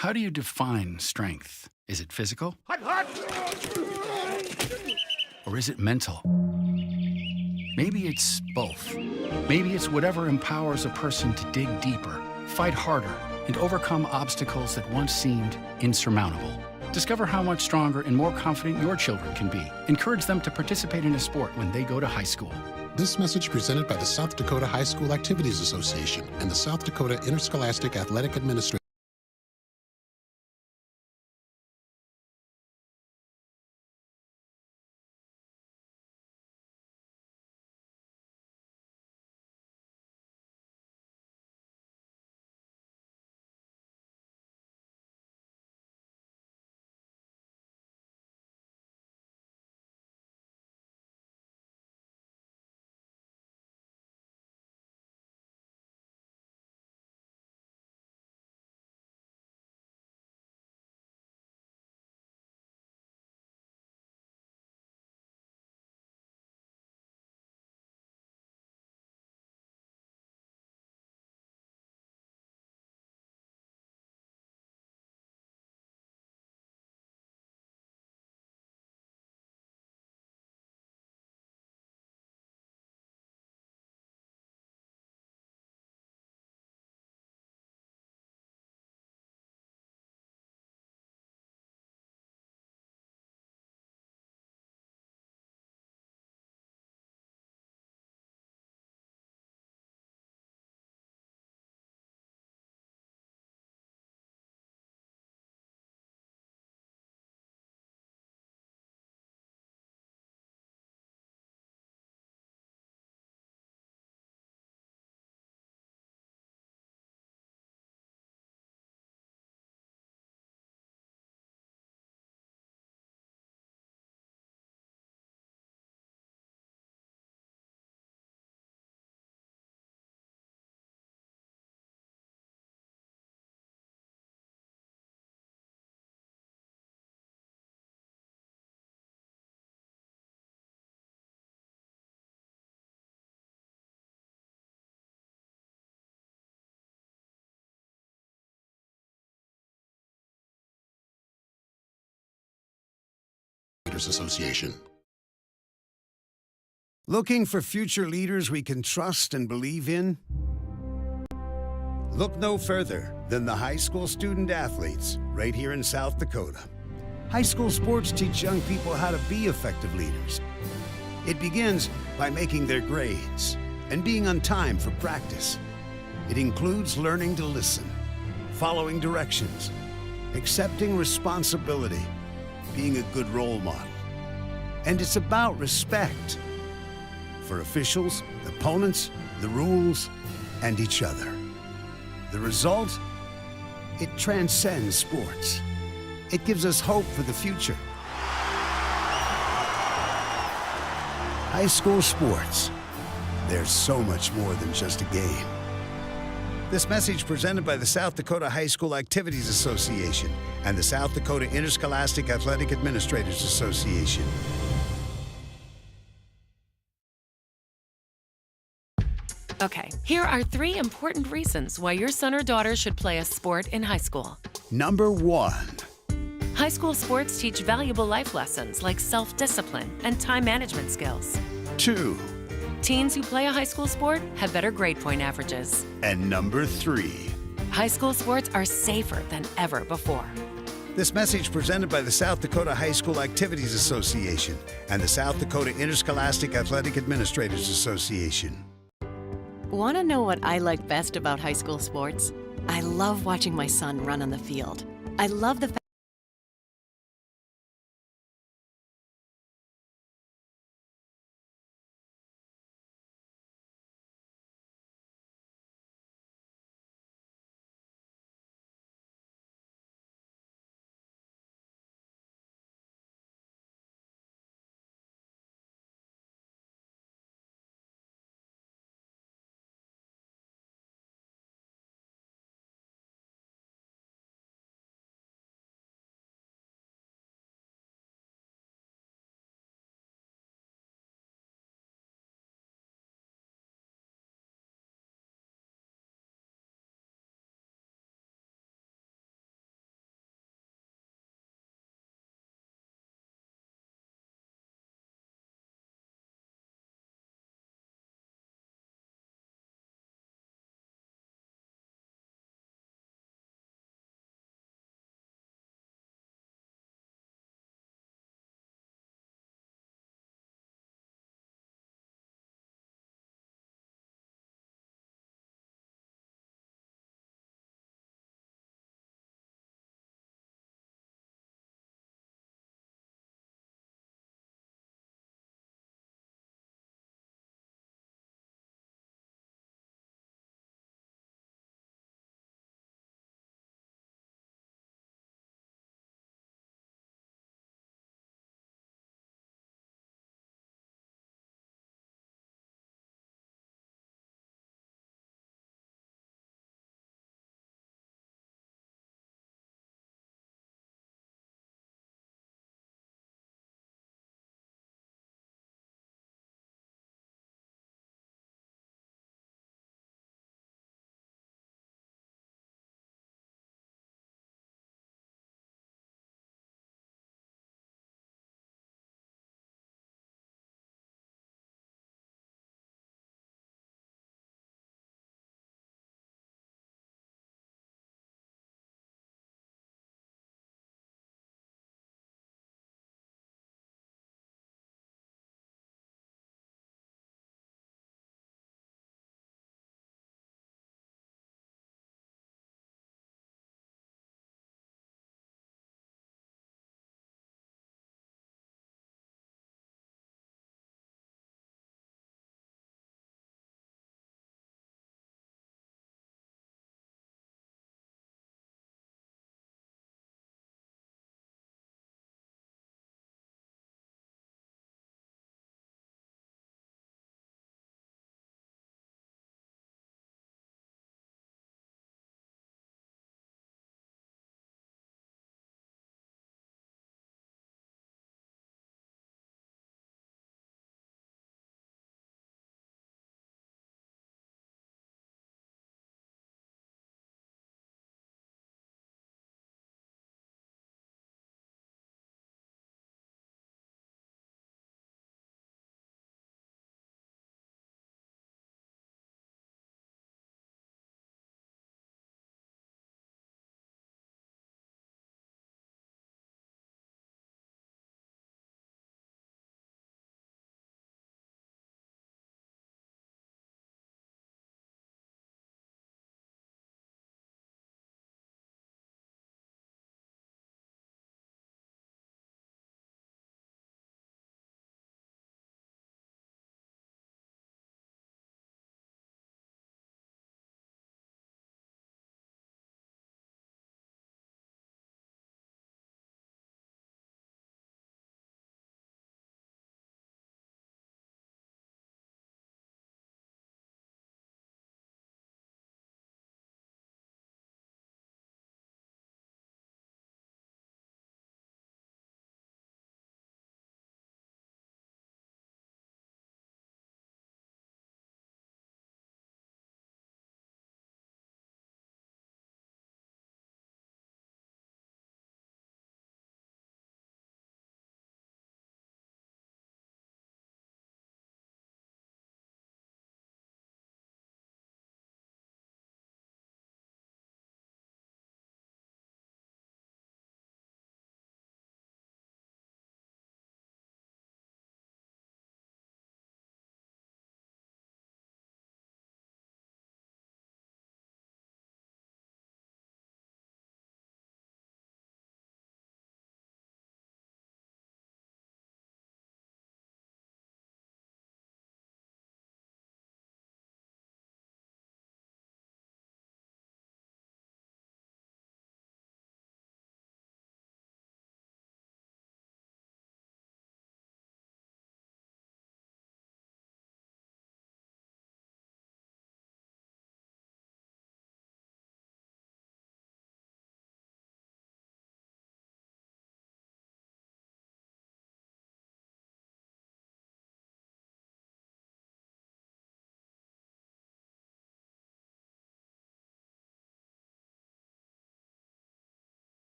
How do you define strength? Is it physical? Or is it mental? Maybe it's both. Maybe it's whatever empowers a person to dig deeper, fight harder, and overcome obstacles that once seemed insurmountable. Discover how much stronger and more confident your children can be. Encourage them to participate in a sport when they go to high school. This message presented by the South Dakota High School Activities Association and the South Dakota Interscholastic Athletic Administration. Association. Looking for future leaders we can trust and believe in? Look no further than the high school student athletes right here in South Dakota. High school sports teach young people how to be effective leaders. It begins by making their grades and being on time for practice. It includes learning to listen, following directions, accepting responsibility, being a good role model. And it's about respect for officials, opponents, the rules, and each other. The result? It transcends sports. It gives us hope for the future. High school sports. There's so much more than just a game. This message presented by the South Dakota High School Activities Association and the South Dakota Interscholastic Athletic Administrators Association. Okay, here are 3 important reasons why your son or daughter should play a sport in high school. Number 1. High school sports teach valuable life lessons like self-discipline and time management skills. 2. Teens who play a high school sport have better grade point averages. And number 3. High school sports are safer than ever before. This message presented by the South Dakota High School Activities Association and the South Dakota Interscholastic Athletic Administrators Association. Want to know what I like best about high school sports? I love watching my son run on the field. I love the fact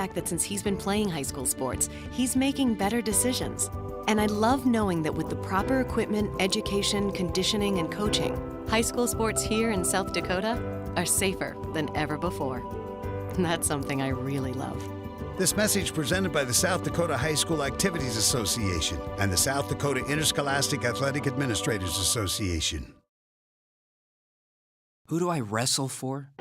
fact that since he's been playing high school sports, he's making better decisions. And I love knowing that with the proper equipment, education, conditioning, and coaching, high school sports here in South Dakota are safer than ever before. That's something I really love. This message presented by the South Dakota High School Activities Association and the South Dakota Interscholastic Athletic Administrators Association. Who do I wrestle for?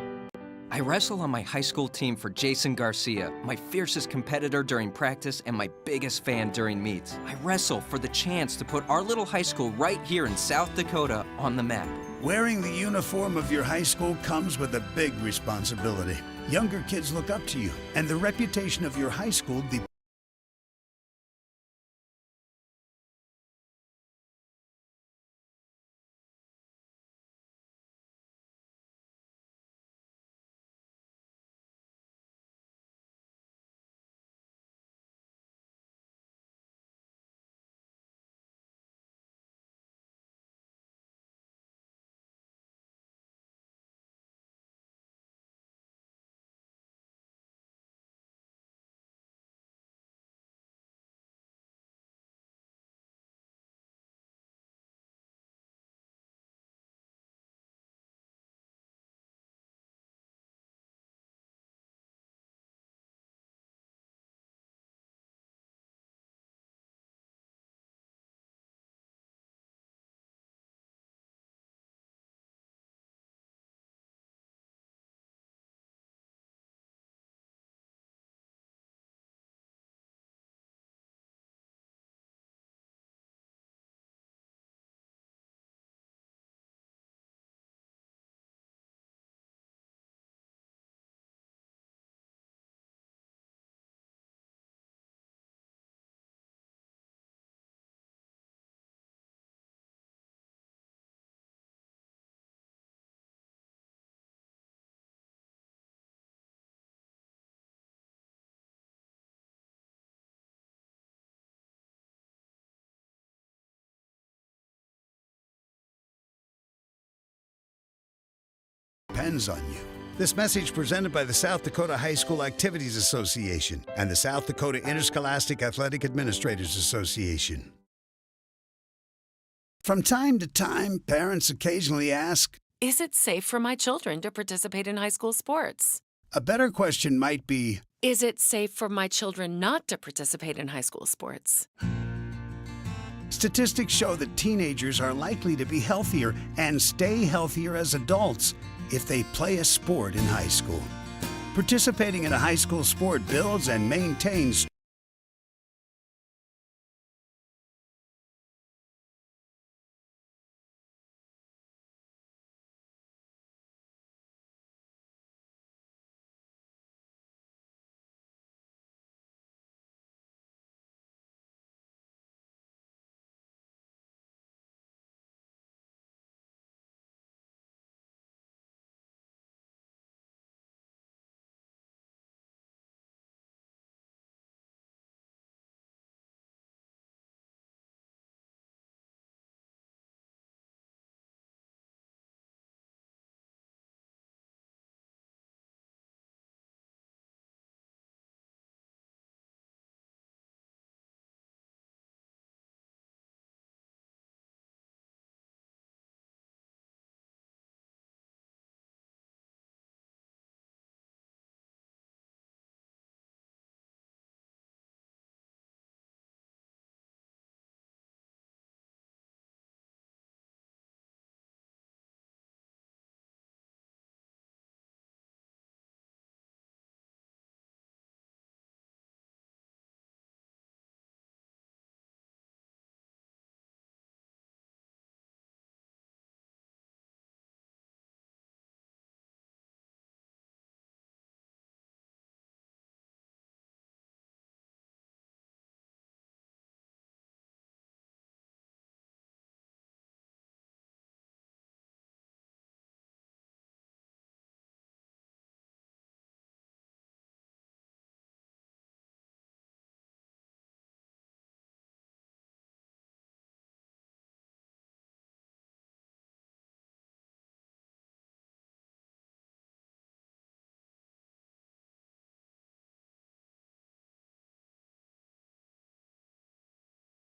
I wrestle on my high school team for Jason Garcia, my fiercest competitor during practice and my biggest fan during meets. I wrestle for the chance to put our little high school right here in South Dakota on the map. Wearing the uniform of your high school comes with a big responsibility. Younger kids look up to you, and the reputation of your high school depends on you. This message presented by the South Dakota High School Activities Association and the South Dakota Interscholastic Athletic Administrators Association. From time to time, parents occasionally ask, Is it safe for my children to participate in high school sports? a better question might be, Is it safe for my children not to participate in high school sports? statistics show that teenagers are likely to be healthier and stay healthier as adults if they play a sport in high school. Participating in a high school sport builds and maintains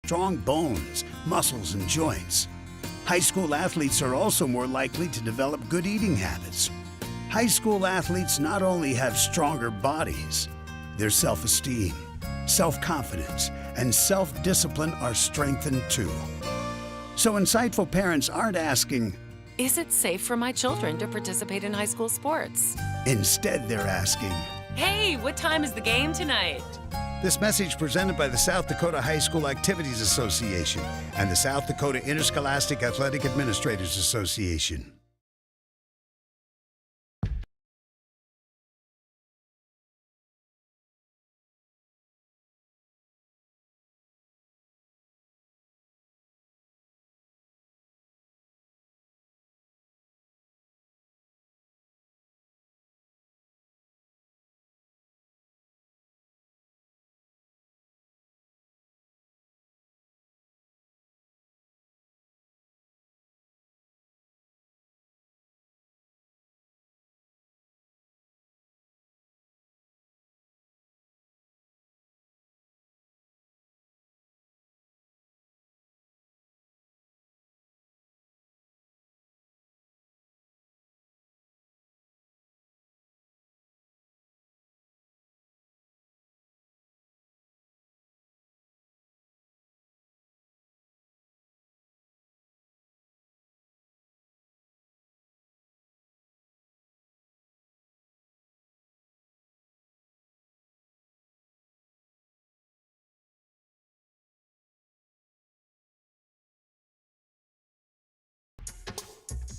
strong bones, muscles, and joints. High school athletes are also more likely to develop good eating habits. High school athletes not only have stronger bodies, their self-esteem, self-confidence, and self-discipline are strengthened too. So insightful parents aren't asking, Is it safe for my children to participate in high school sports? instead they're asking. Hey, what time is the game tonight? This message presented by the South Dakota High School Activities Association and the South Dakota Interscholastic Athletic Administrators Association.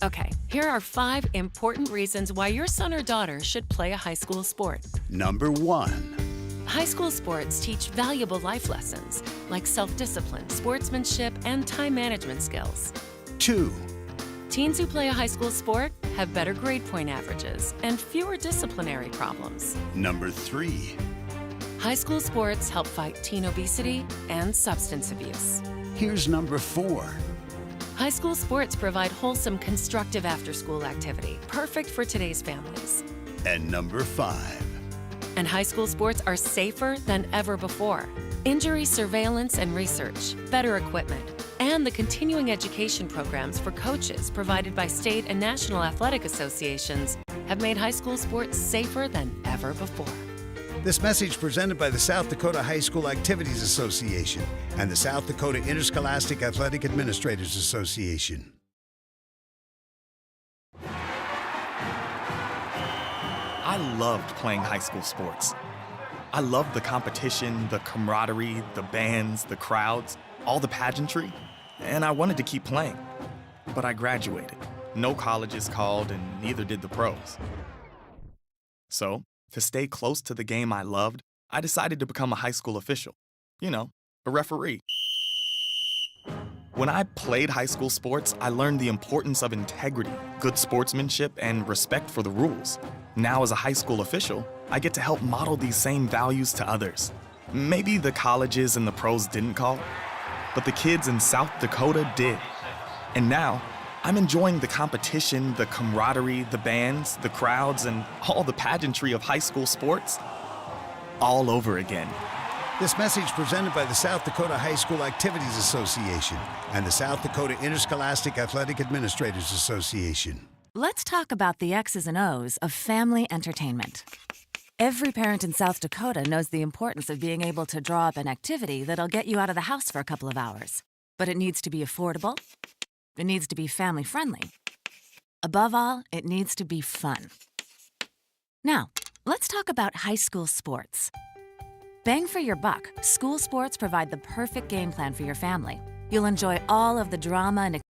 Okay, here are 5 important reasons why your son or daughter should play a high school sport. Number 1. High school sports teach valuable life lessons like self-discipline, sportsmanship, and time management skills. 2. Teens who play a high school sport have better grade point averages and fewer disciplinary problems. Number 3. High school sports help fight teen obesity and substance abuse. Here's number 4. High school sports provide wholesome, constructive after-school activity, perfect for today's families. And number 5. And high school sports are safer than ever before. Injury surveillance and research, better equipment, and the continuing education programs for coaches provided by state and national athletic associations have made high school sports safer than ever before. This message presented by the South Dakota High School Activities Association and the South Dakota Interscholastic Athletic Administrators Association. I loved playing high school sports. I loved the competition, the camaraderie, the bands, the crowds, all the pageantry, and I wanted to keep playing. But I graduated. No colleges called, and neither did the pros. So, to stay close to the game I loved, I decided to become a high school official. You know, a referee. When I played high school sports, I learned the importance of integrity, good sportsmanship, and respect for the rules. Now, as a high school official, I get to help model these same values to others. Maybe the colleges and the pros didn't call, but the kids in South Dakota did. And now, I'm enjoying the competition, the camaraderie, the bands, the crowds, and all the pageantry of high school sports all over again. This message presented by the South Dakota High School Activities Association and the South Dakota Interscholastic Athletic Administrators Association. Let's talk about the X's and O's of family entertainment. Every parent in South Dakota knows the importance of being able to draw up an activity that'll get you out of the house for a couple of hours. But it needs to be affordable. It needs to be family-friendly. Above all, it needs to be fun. Now, let's talk about high school sports. Bang for your buck, school sports provide the perfect game plan for your family. You'll enjoy all of the drama and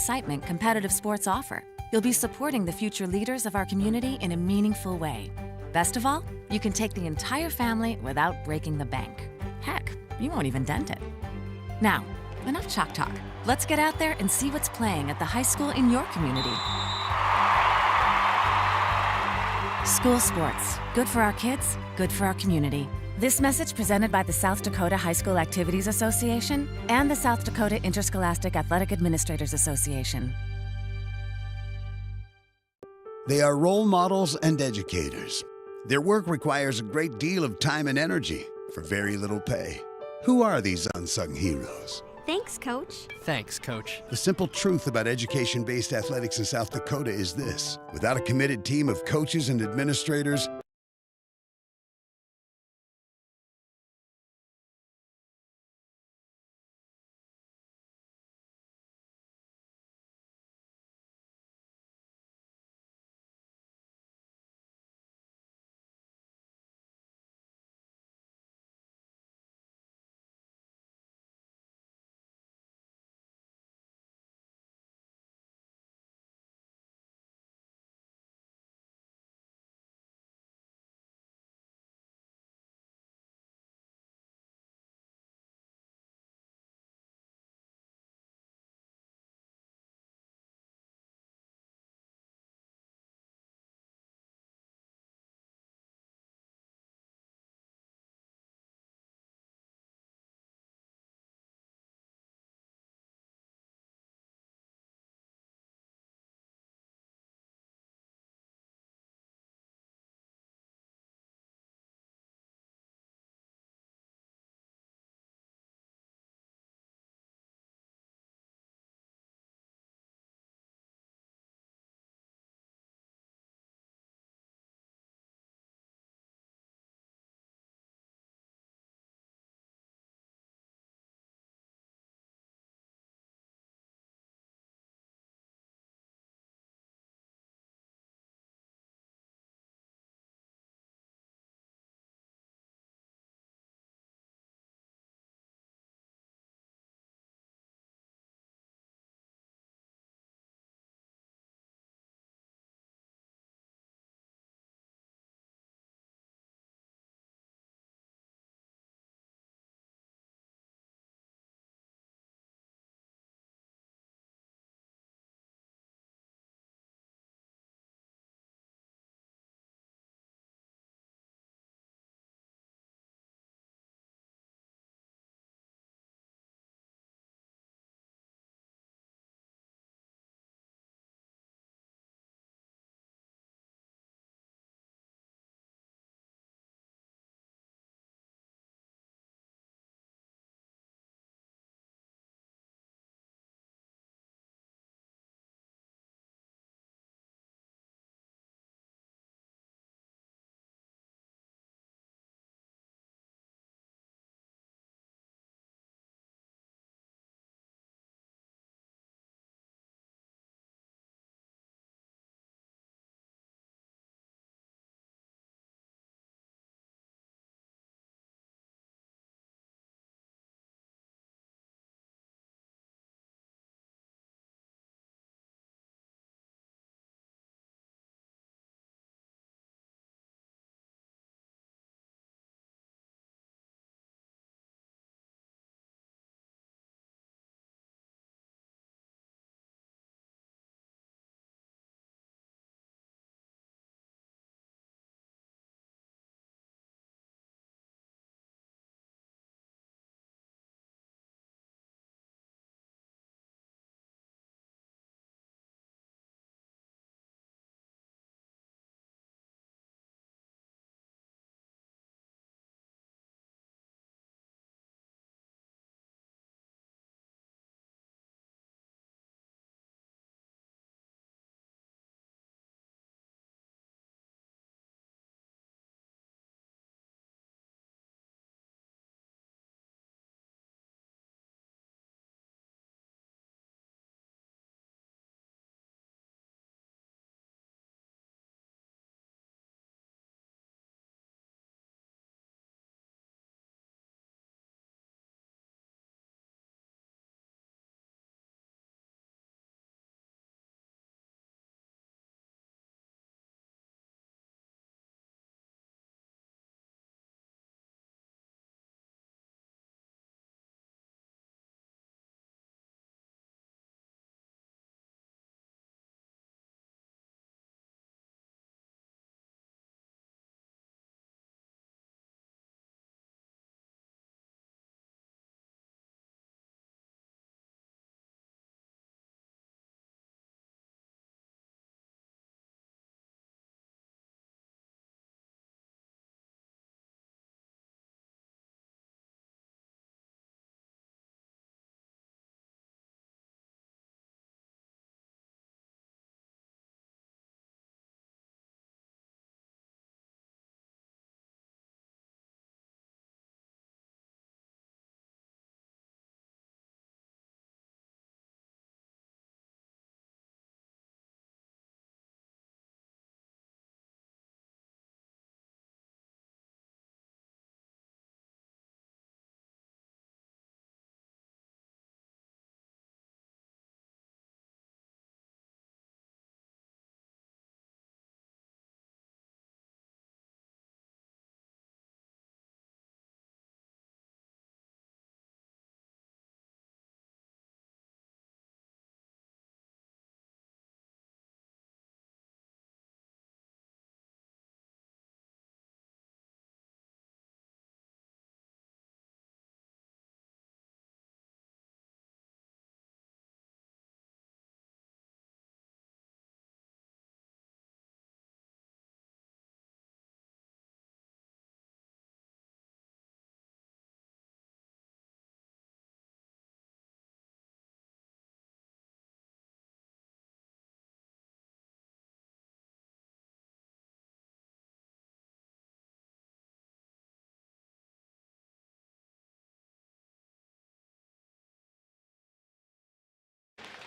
excitement competitive sports offer. You'll be supporting the future leaders of our community in a meaningful way. Best of all, you can take the entire family without breaking the bank. Heck, you won't even dent it. Now, enough chalk talk. Let's get out there and see what's playing at the high school in your community. School sports. Good for our kids, good for our community. This message presented by the South Dakota High School Activities Association and the South Dakota Interscholastic Athletic Administrators Association. They are role models and educators. Their work requires a great deal of time and energy for very little pay. Who are these unsung heroes? Thanks, Coach. Thanks, Coach. The simple truth about education-based athletics in South Dakota is this: without a committed team of coaches and administrators,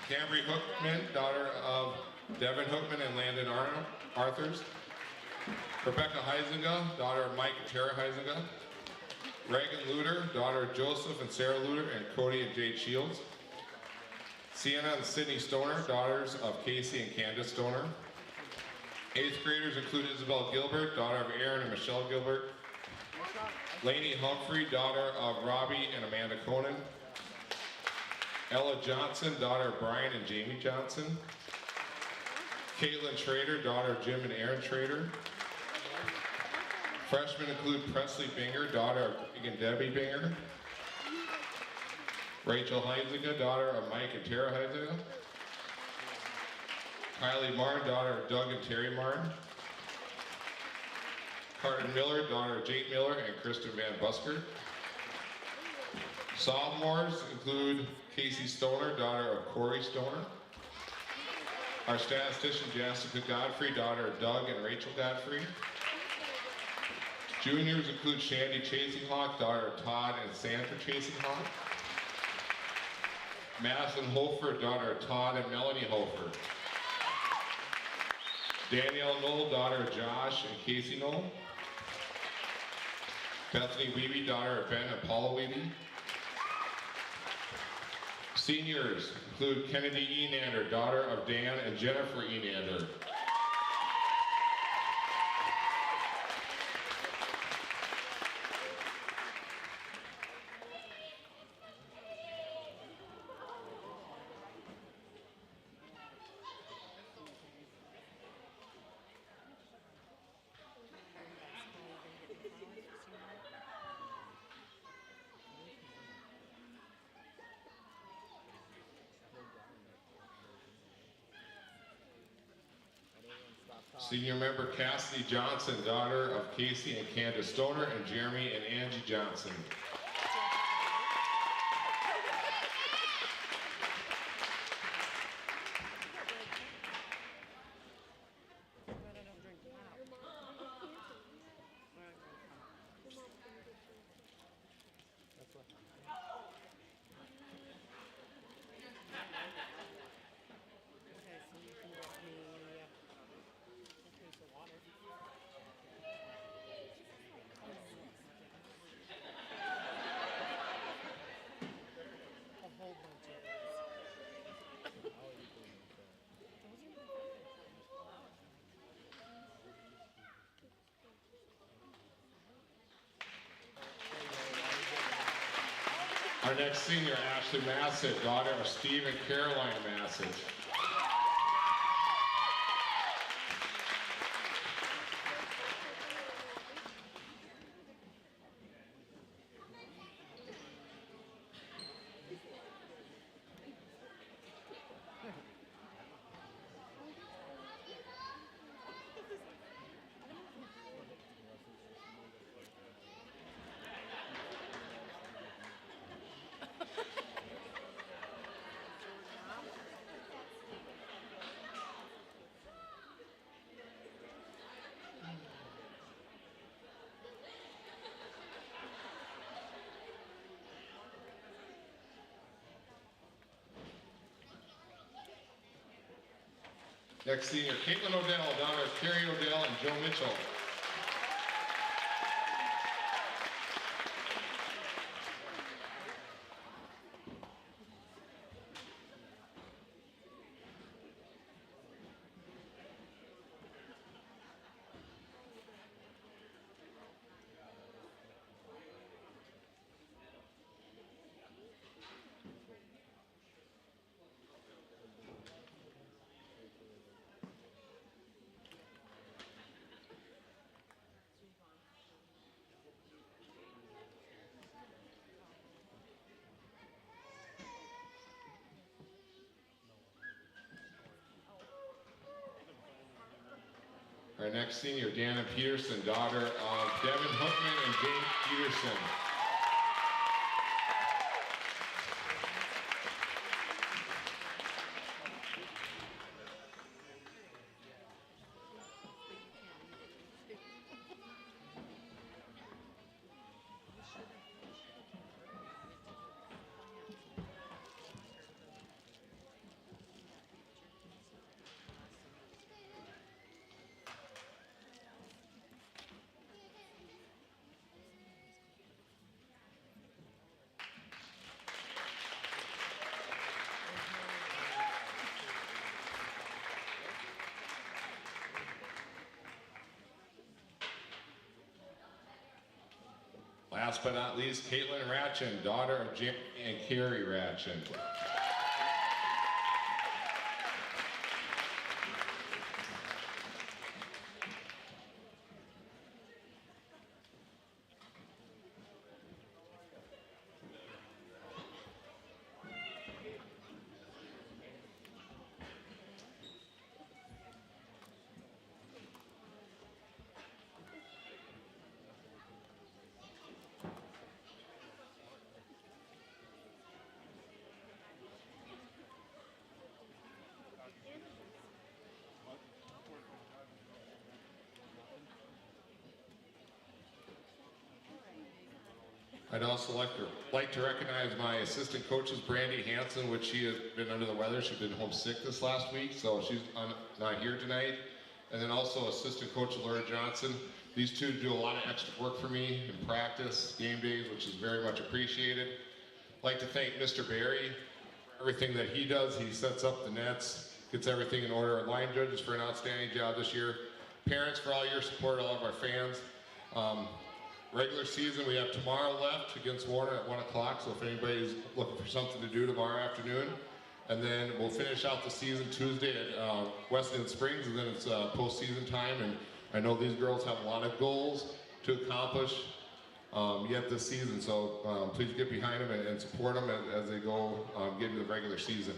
Cambry Hookman, daughter of Devin Hookman and Landon Arthurs. Rebecca Heisinger, daughter of Mike and Tara Heisinger. Reagan Luter, daughter of Joseph and Sarah Luter and Cody and Jade Shields. Sienna and Sydney Stoner, daughters of Casey and Candace Stoner. 8th graders include Isabel Gilbert, daughter of Aaron and Michelle Gilbert. Lainey Humphrey, daughter of Robbie and Amanda Conan. Ella Johnson, daughter of Brian and Jamie Johnson. Caitlin Schrader, daughter of Jim and Aaron Schrader. Freshmen include Presley Binger, daughter of Greg and Debbie Binger. Rachel Heisinger, daughter of Mike and Tara Heisinger. Kylie Martin, daughter of Doug and Terry Martin. Carter Miller, daughter of Jake Miller and Kristen Van Busker. Sophomores include Casey Stoner, daughter of Corey Stoner. Our statistician Jessica Godfrey, daughter of Doug and Rachel Godfrey. Juniors include Shandy Chasinghawk, daughter of Todd and Sandra Chasinghawk. Madison Hofer, daughter of Todd and Melanie Hofer. Danielle Knoll, daughter of Josh and Casey Knoll. Bethany Weeby, daughter of Ben and Paula Weeby. Seniors include Kennedy Enander, daughter of Dan and Jennifer Enander. Senior member Cassidy Johnson, daughter of Casey and Candace Stoner and Jeremy and Angie Johnson. Our next senior, Ashley Massett, daughter of Steve and Caroline Massett. Next senior, Caitlin Odell, daughter of Carrie Odell and Joe Mitchell. Our next senior, Dana Peterson, daughter of Devin Hookman and James Peterson. last but not least, Caitlin Ratchin, daughter of Jim and Carrie Ratchin. I'd also like to recognize my assistant coaches, Brandy Hansen, which she has been under the weather. She's been homesick this last week, so she's not here tonight. And then also assistant coach Laura Johnson. These two do a lot of extra work for me in practice, game days, which is very much appreciated. I'd like to thank Mr. Barry for everything that he does. He sets up the nets, gets everything in order. Our line judges for an outstanding job this year. Parents for all your support, all of our fans. Regular season, we have tomorrow left against Warner at 1 o'clock, so if anybody's looking for something to do tomorrow afternoon. And then we'll finish out the season Tuesday at Weston Springs, and then it's postseason time. And I know these girls have a lot of goals to accomplish yet this season, so please get behind them and support them as they go get into the regular season.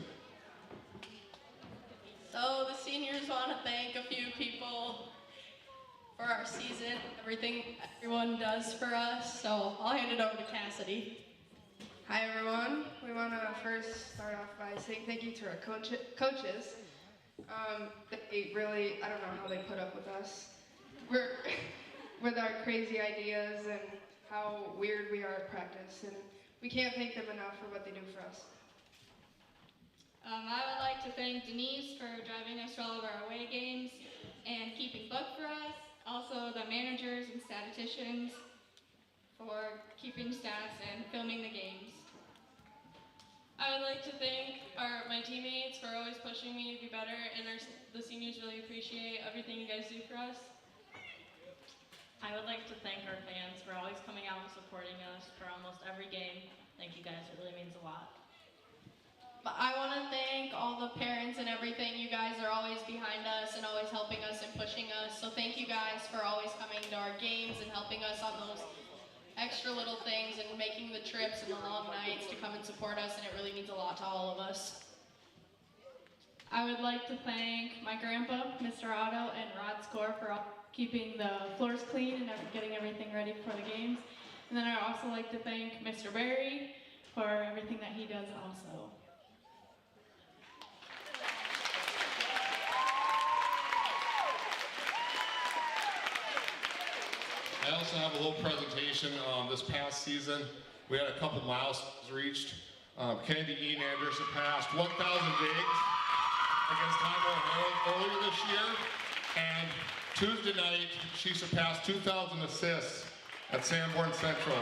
So the seniors want to thank a few people for our season, everything everyone does for us, so I'll hand it over to Cassidy. Hi everyone. We want to first start off by saying thank you to our coaches. They really, I don't know how they put up with us. With our crazy ideas and how weird we are at practice, and we can't thank them enough for what they do for us. I would like to thank Denise for driving us to all of our away games and keeping book for us. Also the managers and statisticians for keeping stats and filming the games. I would like to thank my teammates for always pushing me to be better, and the seniors really appreciate everything you guys do for us. I would like to thank our fans for always coming out and supporting us for almost every game. Thank you guys, it really means a lot. But I want to thank all the parents and everything. You guys are always behind us and always helping us and pushing us. So thank you guys for always coming to our games and helping us on those extra little things and making the trips and the long nights to come and support us, and it really means a lot to all of us. I would like to thank my grandpa, Mr. Otto, and Rod Score for keeping the floors clean and getting everything ready for the games. And then I'd also like to thank Mr. Barry for everything that he does also. I also have a little presentation. This past season, we had a couple milestones reached. Kennedy E. Nander surpassed 1,000 digs against Time Hill earlier this year. And Tuesday night, she surpassed 2,000 assists at Sanborn Central.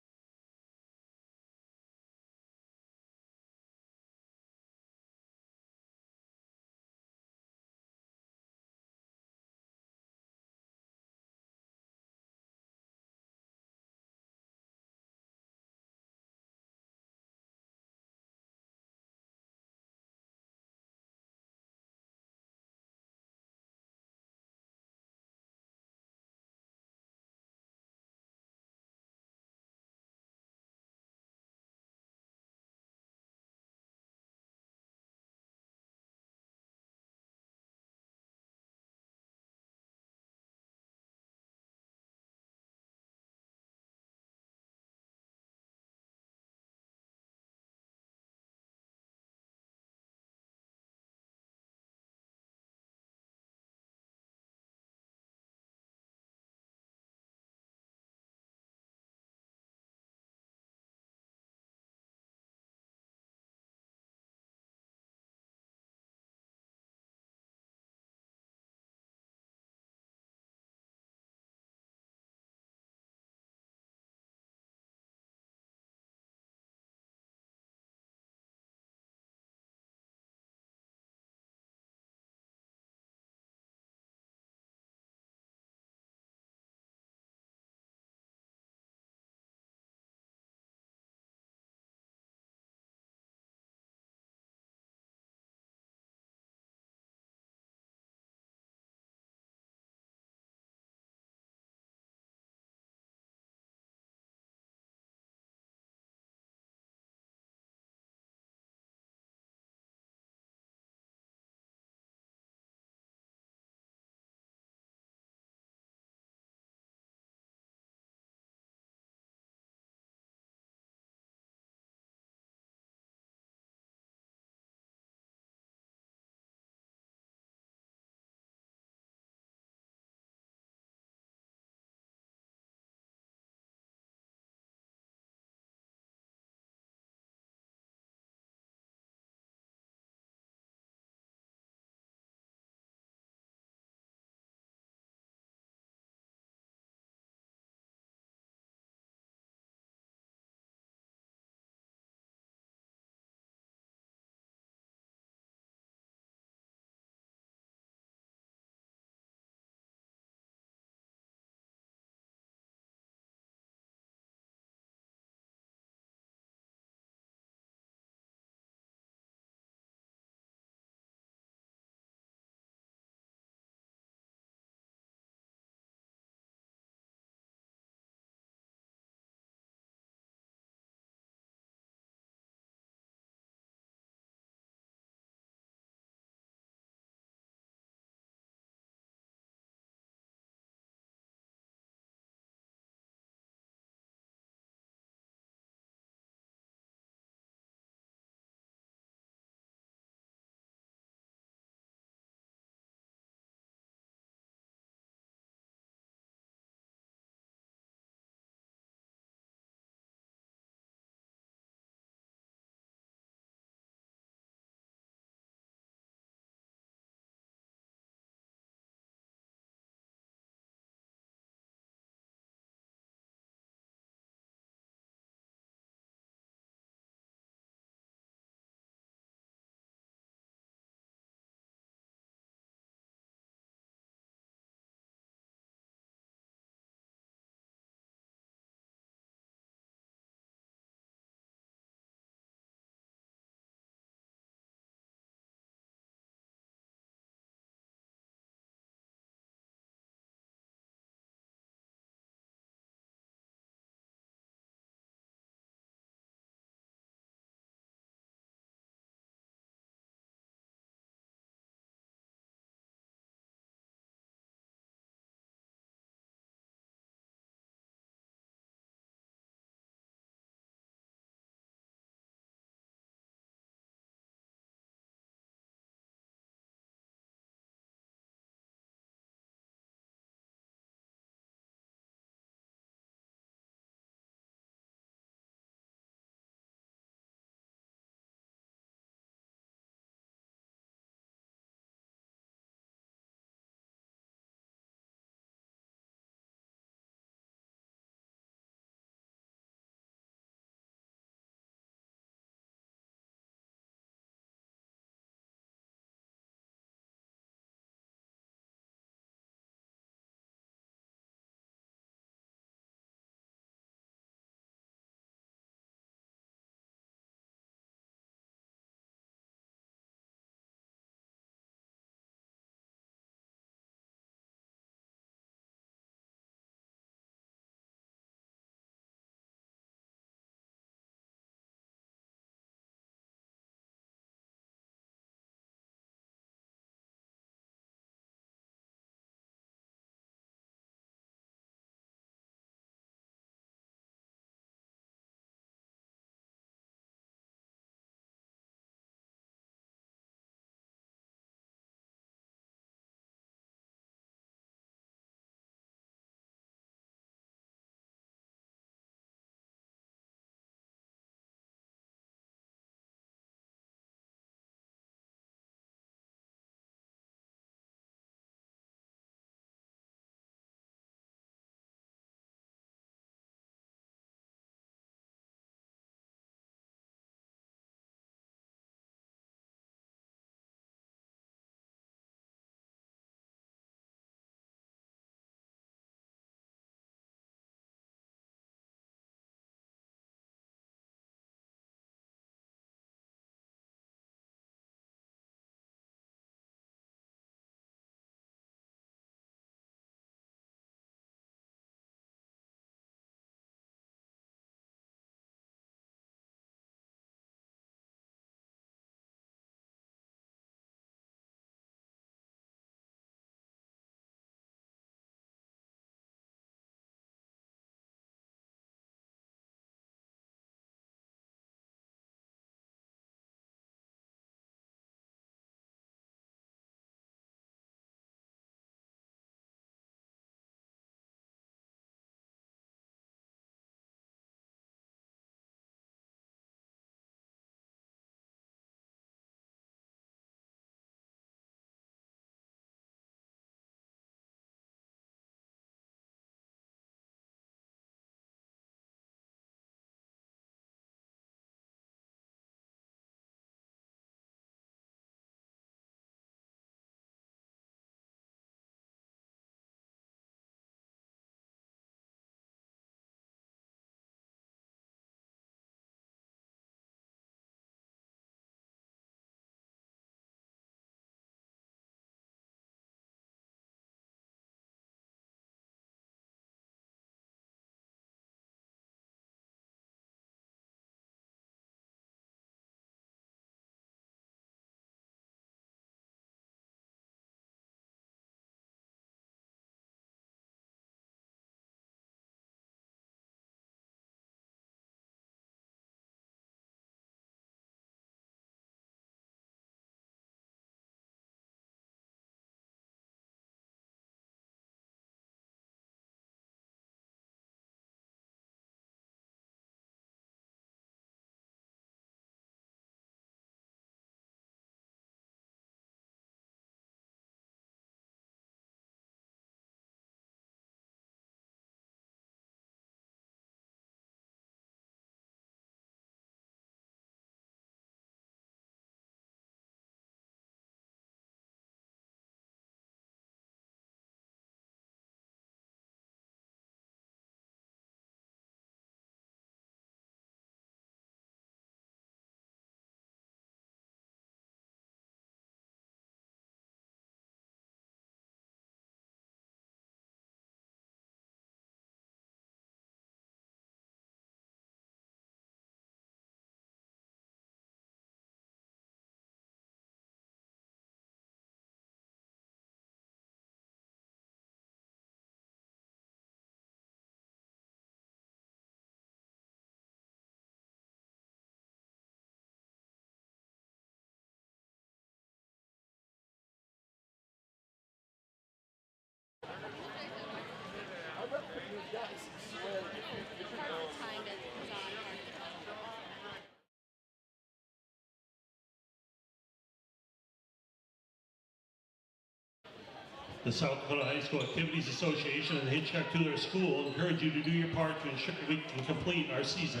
The South Dakota High School Activities Association and the Hitchcock-Tulare School encourage you to do your part to ensure we can complete our season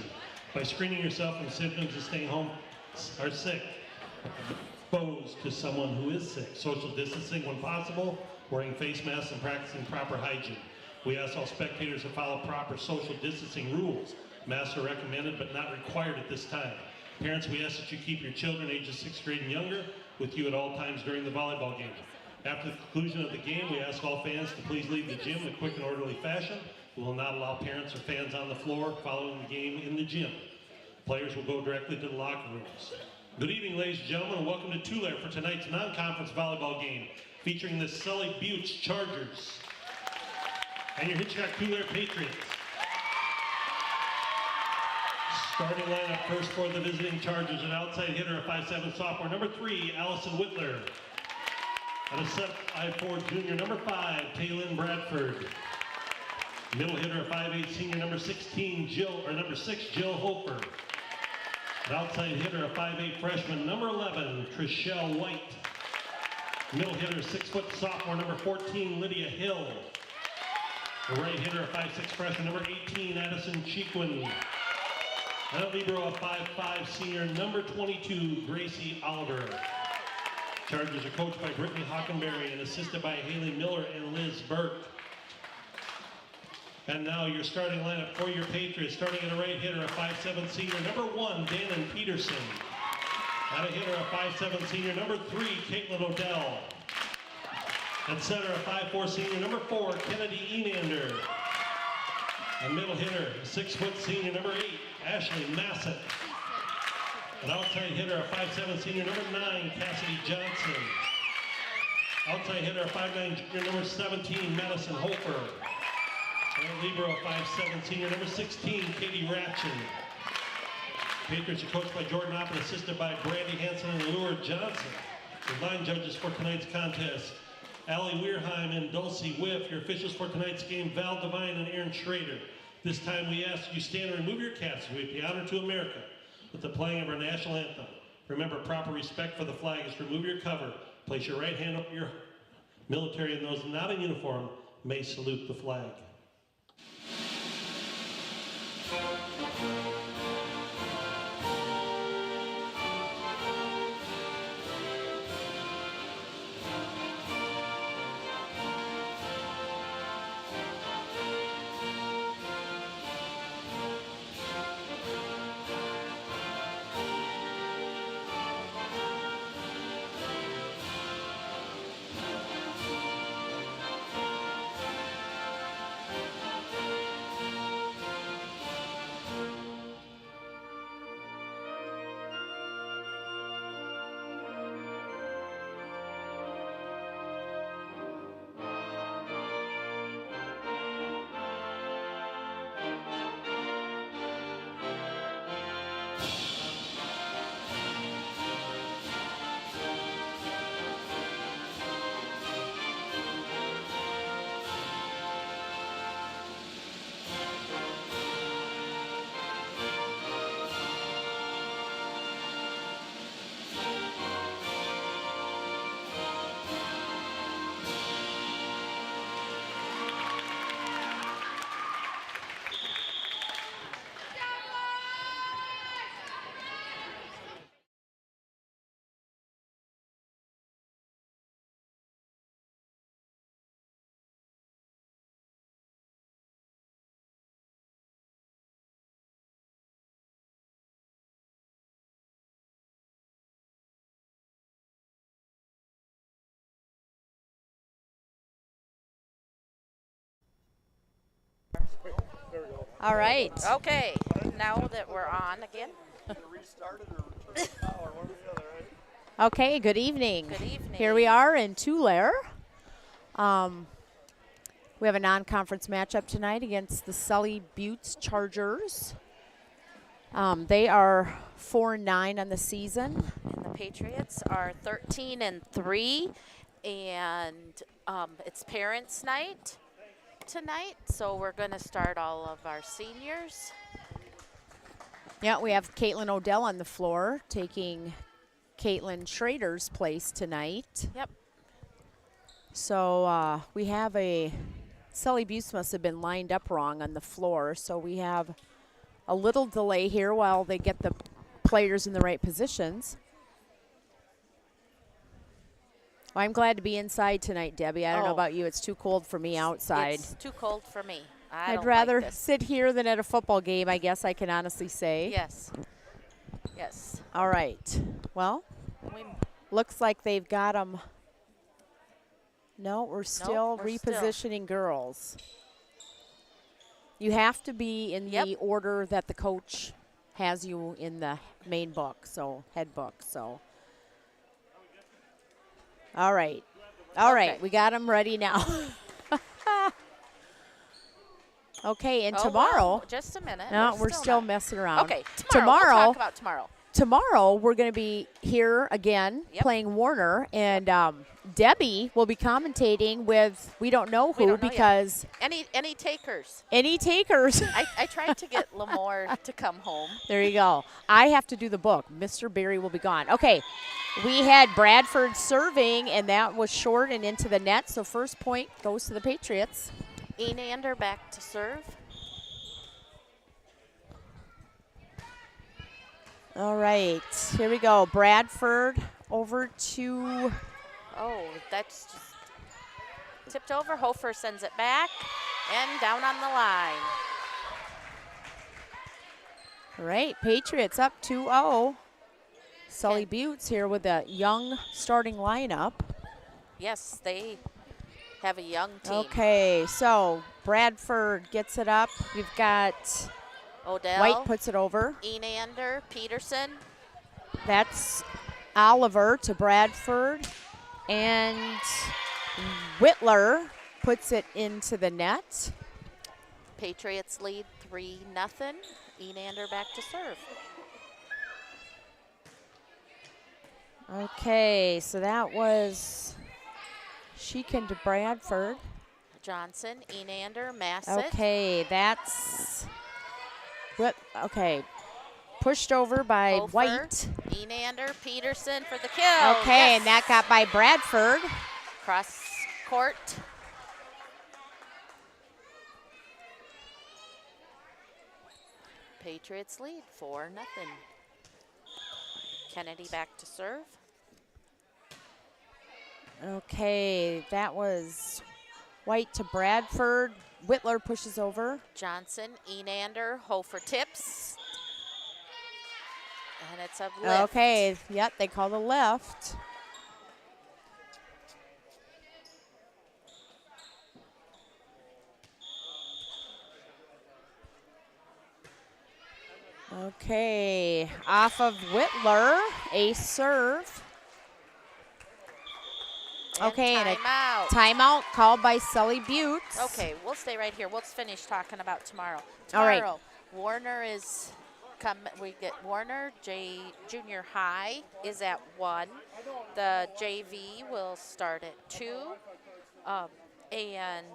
by screening yourself from symptoms of staying home or sick, exposed to someone who is sick, social distancing when possible, wearing face masks, and practicing proper hygiene. We ask all spectators to follow proper social distancing rules. Masks are recommended but not required at this time. Parents, we ask that you keep your children ages 6th grade and younger with you at all times during the volleyball game. After the conclusion of the game, we ask all fans to please leave the gym in a quick and orderly fashion. We will not allow parents or fans on the floor following the game in the gym. Players will go directly to the locker rooms. Good evening, ladies and gentlemen, and welcome to Tulare for tonight's non-conference volleyball game featuring the Sully Buttes Chargers and your Hitchcock-Tulare Patriots. Starting lineup first for the visiting Chargers, an outside hitter, a 5'7" sophomore, number 3, Allison Whitler. And a 7'4" junior, number 5, Taylin Bradford. Middle hitter, a 5'8" senior, number 6, Jill Hofer. An outside hitter, a 5'8" freshman, number 11, Trishelle White. Middle hitter, 6' sophomore, number 14, Lydia Hill. The right hitter, a 5'6" freshman, number 18, Addison Cheequin. And a libero, a 5'5" senior, number 22, Gracie Oliver. Chargers are coached by Brittany Hockenberry and assisted by Haley Miller and Liz Burke. And now your starting lineup for your Patriots, starting at a right hitter, a 5'7" senior, number 1, Dannon Peterson. At a hitter, a 5'7" senior, number 3, Caitlin Odell. At center, a 5'4" senior, number 4, Kennedy Enander. A middle hitter, a 6' senior, number 8, Ashley Massett. An outside hitter, a 5'7" senior, number 9, Cassidy Johnson. Outside hitter, a 5'9" junior, number 17, Madison Hofer. And libero, a 5'7" senior, number 16, Katie Ratchin. Patriots are coached by Jordan Opp and assisted by Brandy Hansen and Lure Johnson. The line judges for tonight's contest, Allie Weirheim and Dulcie Whiff. Your officials for tonight's game, Val Devine and Aaron Schrader. This time we ask you stand and remove your caps as we pay honor to America with the playing of our national anthem. Remember, proper respect for the flag is to remove your cover. Place your right hand up your military, and those not in uniform may salute the flag. All right. Okay. Now that we're on again. Okay. Good evening. Good evening. Here we are in Tulare. We have a non-conference matchup tonight against the Sully Buttes Chargers. They are 4-9 on the season. And the Patriots are 13-3, and it's parents' night tonight, so we're going to start all of our seniors. Yeah, we have Caitlin Odell on the floor taking Caitlin Schrader's place tonight. Yep. So we have Sully Butte must have been lined up wrong on the floor. So we have a little delay here while they get the players in the right positions. Well, I'm glad to be inside tonight, Debbie. I don't know about you. It's too cold for me outside. It's too cold for me. I'd rather sit here than at a football game, I guess I can honestly say. Yes. Yes. All right. Well, looks like they've got them. No, we're still repositioning girls. You have to be in the order that the coach has you in the main book, so head book. So, all right. All right, we got them ready now. Okay, and tomorrow. Well, just a minute. No, we're still messing around. Okay, tomorrow. We'll talk about tomorrow. Tomorrow, we're going to be here again playing Warner, and Debbie will be commentating with we don't know who because. Any takers. Any takers. I tried to get Lamore to come home. There you go. I have to do the book. Mr. Berry will be gone. Okay, we had Bradford serving, and that was short and into the net, so first point goes to the Patriots. Enander back to serve. All right, here we go. Bradford over to. Oh, that's just tipped over. Hofer sends it back and down on the line. All right, Patriots up 2-0. Sully Buttes here with a young starting lineup. Yes, they have a young team. Okay, so Bradford gets it up. We've got Odell. White puts it over. Enander, Peterson. That's Oliver to Bradford. And Whitler puts it into the net. Patriots lead 3-0. Enander back to serve. Okay, so that was Sheehan to Bradford. Johnson, Enander, Massett. Okay, that's what? Okay, pushed over by Hofer, White. Enander, Peterson for the kill. Okay, and that got by Bradford. Cross court. Patriots lead 4-0. Kennedy back to serve. Okay, that was White to Bradford. Whitler pushes over. Johnson, Enander, Hofer tips. And it's a lift. Okay, yep, they call the left. Okay, off of Whitler, a serve. Okay, and a timeout called by Sully Butte. Okay, we'll stay right here. We'll finish talking about tomorrow. All right. Warner is we get Warner Junior High is at 1. The JV will start at 2. And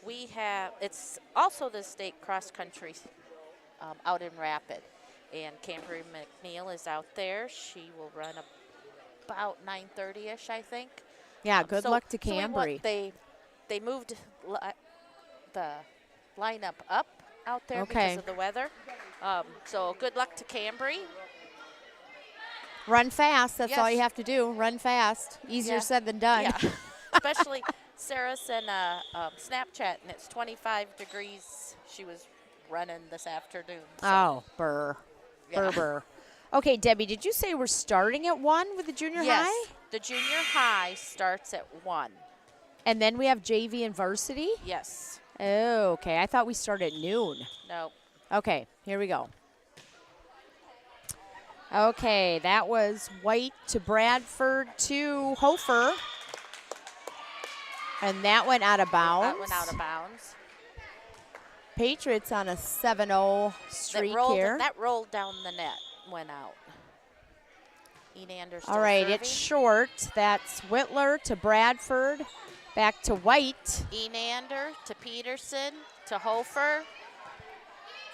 we have it's also the state cross country out in Rapid. And Camry McNeil is out there. She will run about 9:30ish, I think. Yeah, good luck to Cambry. They moved the lineup up out there because of the weather. So good luck to Cambry. Run fast. That's all you have to do. Run fast. Easier said than done. Yeah. Especially Sarah sent a Snapchat, and it's 25 degrees. She was running this afternoon. So. Oh, burr. Yeah. Burr. Okay, Debbie, did you say we're starting at 1 with the junior yes, high? the junior high starts at 1. And then we have JV and varsity? Yes. Oh, okay. I thought we started at noon. No. Okay, here we go. Okay, that was White to Bradford to Hofer. And that went out of bounds. That went out of bounds. Patriots on a 7-0 streak here. That rolled down the net, went out. Enander still All right, serving. it's short. That's Whitler to Bradford. Back to White. Enander to Peterson to Hofer.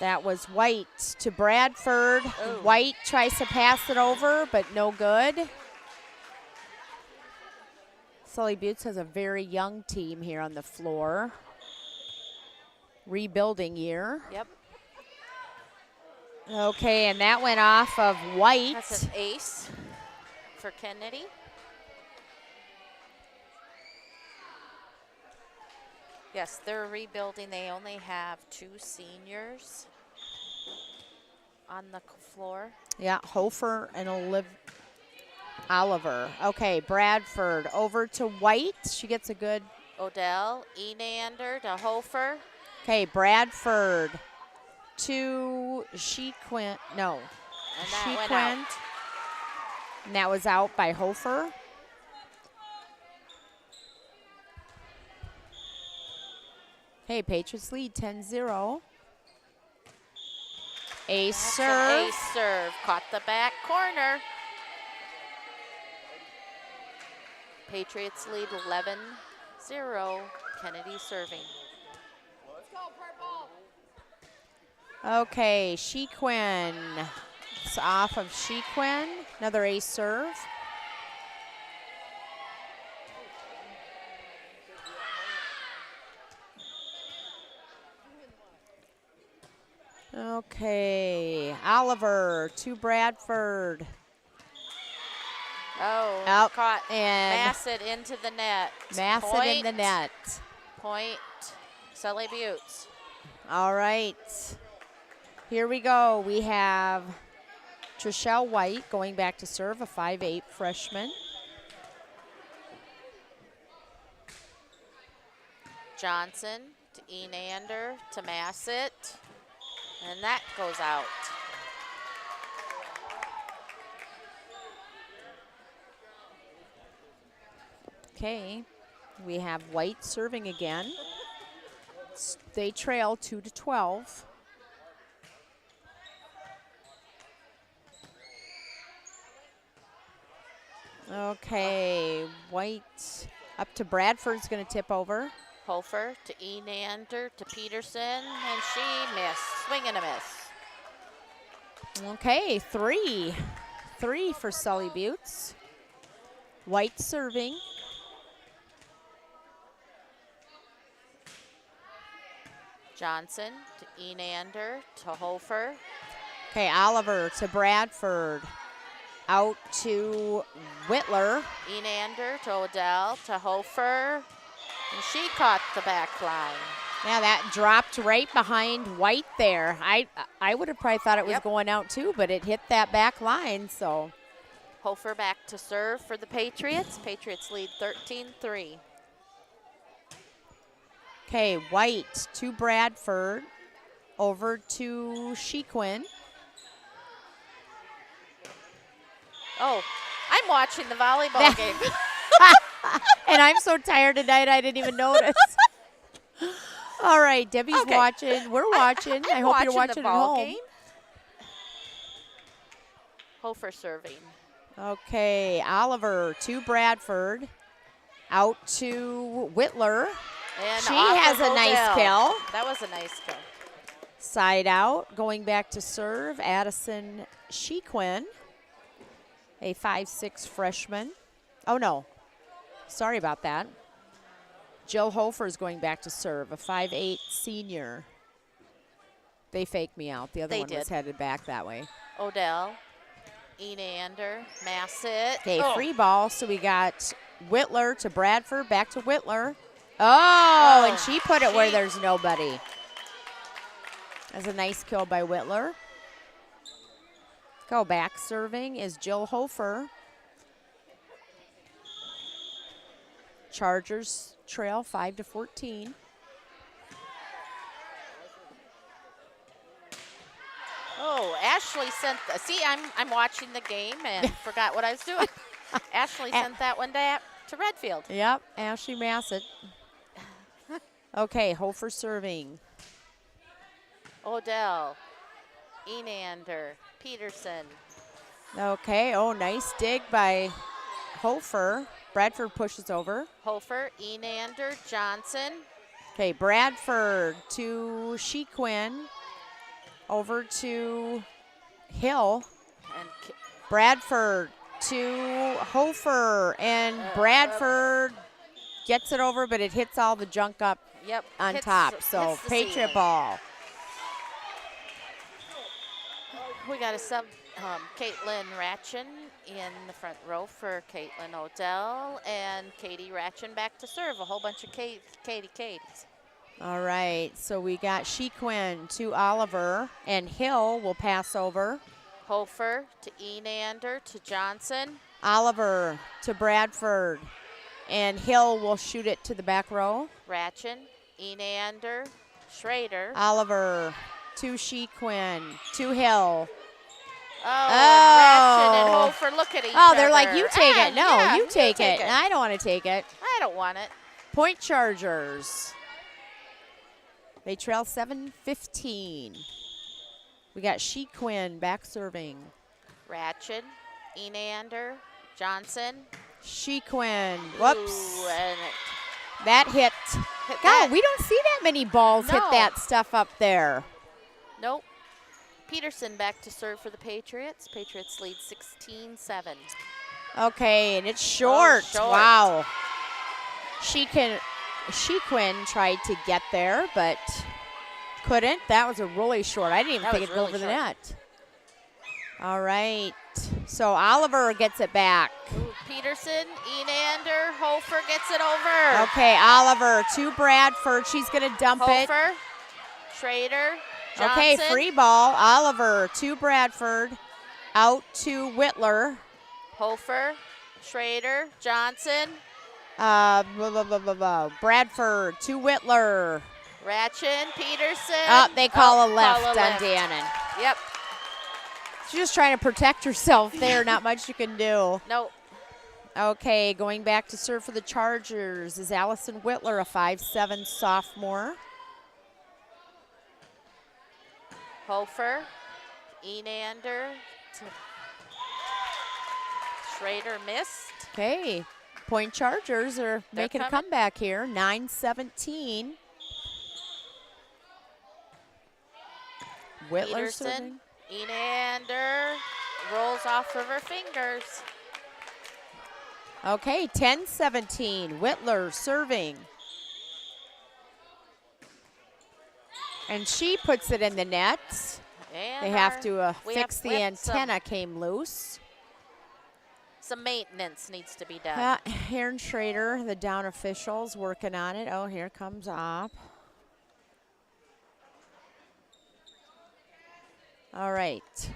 That was White to Bradford. Ooh. White tries to pass it over, but no good. Sully Buttes has a very young team here on the floor. Rebuilding year. Yep. Okay, and that went off of White. That's an ace for Kennedy. Yes, they're rebuilding. They only have 2 seniors on the floor. Yeah, Hofer and Oliver. Okay, Bradford over to White. She gets a good. Odell, Enander to Hofer. Okay, Bradford to Shequin. No. And that went Shequin. out. And that was out by Hofer. Okay, Patriots lead 10-0. Ace serve. An ace serve. Caught the back corner. Patriots lead 11-0. Kennedy serving. Okay, Shequin. It's off of Shequin. Another ace serve. Okay, Oliver to Bradford. Oh, Out caught and Massett into the net. Massett in the net. Point, Sully Buttes. All right. Here we go. We have Trishelle White going back to serve, a 5'8" freshman. Johnson to Enander to Massett. And that goes out. Okay, we have White serving again. They trail 2-12. Okay, White up to Bradford's going to tip over. Hofer to Enander to Peterson, and she missed. Swing and a miss. Okay, 3 for Sully Buttes. White serving. Johnson to Enander to Hofer. Okay, Oliver to Bradford. Out to Whitler. Enander to Odell to Hofer. And she caught the back line. Yeah, that dropped right behind White there. I would have probably thought it was going out too, but it hit that back line, so. Hofer back to serve for the Patriots. Patriots lead 13-3. Okay, White to Bradford. Over to Shequin. Oh, I'm watching the volleyball game. And I'm so tired tonight I didn't even notice. All right, Debbie's watching. We're watching. I hope you're watching the at ball home. game. Hofer serving. Okay, Oliver to Bradford. Out to Whitler. And she off has of a nice Odell. kill. That was a nice kill. Side out, going back to serve, Addison Shequin, a 5'6" freshman. Oh, no. Sorry about that. Jill Hofer is going back to serve, a 5'8" senior. They faked me out. The other one was headed back that way. Odell, Enander, Massett. Okay, free ball. So we got Whitler to Bradford, back to Whitler. Oh, and she put it where there's nobody. That's a nice kill by Whitler. Go back serving is Jill Hofer. Chargers trail 5-14. Oh, Ashley sent. See, I'm watching the game and forgot what I was doing. Ashley sent that one to Redfield. Yep, Ashley Massett. Okay, Hofer serving. Odell, Enander, Peterson. Okay, oh, nice dig by Hofer. Bradford pushes over. Hofer, Enander, Johnson. Okay, Bradford to Shequin. Over to Hill. And Bradford to Hofer. And Bradford gets it over, but it hits all the junk up on top. So Patriot ceiling. ball. We got a sub, Caitlin Ratchin in the front row for Caitlin Odell, and Katie Ratchin back to serve. A whole bunch of Katies. All right, so we got Shequin to Oliver, and Hill will pass over. Hofer to Enander to Johnson. Oliver to Bradford, and Hill will shoot it to the back row. Ratchin, Enander, Schrader. Oliver to Shequin, to Hill. Ratchin and Hofer look at each other. Oh, they're like, you take it. No, yeah, you take it. I don't want to take it. I don't want it. Point Chargers. They trail 7-15. We got Shequin back serving. Ratchin, Enander, Johnson. Shequin. Whoops. Ooh, and that hit. God, we don't see that many balls hit that stuff up there. Nope. Peterson back to serve for the Patriots. Patriots lead 16-7. Okay, and it's short. Short. Wow. Shequin tried to get there, but couldn't. That was a really short. I didn't even think it'd go over the net. All right. So Oliver gets it back. Ooh, Peterson, Enander, Hofer gets it over. Okay, Oliver to Bradford. She's going to dump it. Hofer, Schrader, Johnson. Okay, free ball. Oliver to Bradford. Out to Whitler. Hofer, Schrader, Johnson. Bradford to Whitler. Ratchin, Peterson. Oh, they call a left on Dannon. Yep. She's just trying to protect herself there. Not much you can do. Nope. Okay, going back to serve for the Chargers is Allison Whitler, a 5'7" sophomore. Hofer, Enander. Schrader missed. Okay, Point Chargers are making a comeback here, 9-17. Whitler Peterson, serving. Enander rolls off of her fingers. Okay, 10-17. Whitler serving. And she puts it in the net. And they have to fix the antenna came loose. Some maintenance needs to be done. Aaron Schrader, the down officials, working on it. Oh, here comes Opp. All right.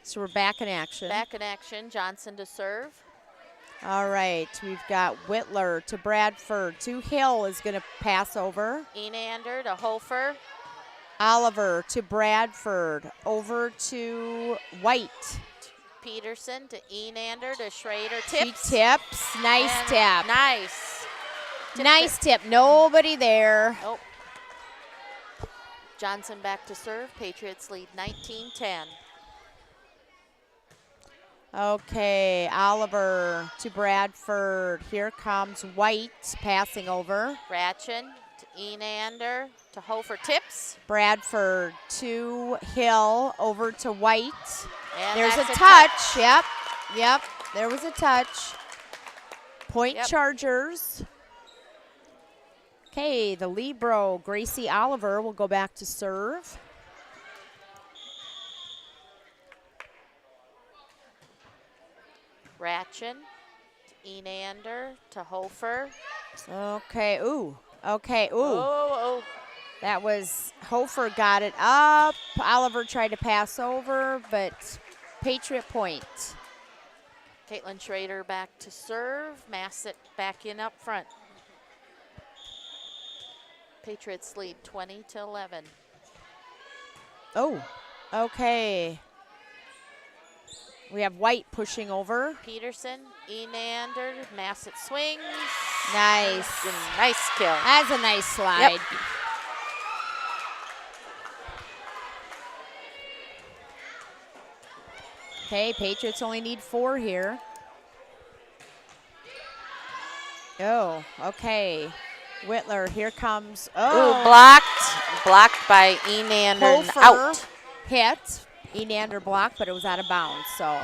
So we're back in action. Back in action. Johnson to serve. All right. We've got Whitler to Bradford. To Hill is going to pass over. Enander to Hofer. Oliver to Bradford. Over to White. Peterson to Enander to Schrader. Tips. She tips. Nice tip. Nice. Nice tip. Nobody there. Nope. Johnson back to serve. Patriots lead 19-10. Okay, Oliver to Bradford. Here comes White passing over. Ratchin to Enander to Hofer. Tips. Bradford to Hill over to White. And there's a that's touch. Yep. There was a touch. Point Chargers. Okay, the Libro, Gracie Oliver, will go back to serve. Ratchin to Enander to Hofer. Okay, ooh. Oh. That was, Hofer got it up. Oliver tried to pass over, but Patriot point. Caitlin Schrader back to serve. Massett back in up front. Patriots lead 20-11. Oh, okay. We have White pushing over. Peterson, Enander, Massett swings. Nice. Nice kill. That's a nice slide. Yep. Okay, Patriots only need 4 here. Oh, okay. Whitler, here comes. Oh, ooh, blocked by Enander. Hofer out. Hit. Enander blocked, but it was out of bounds. So,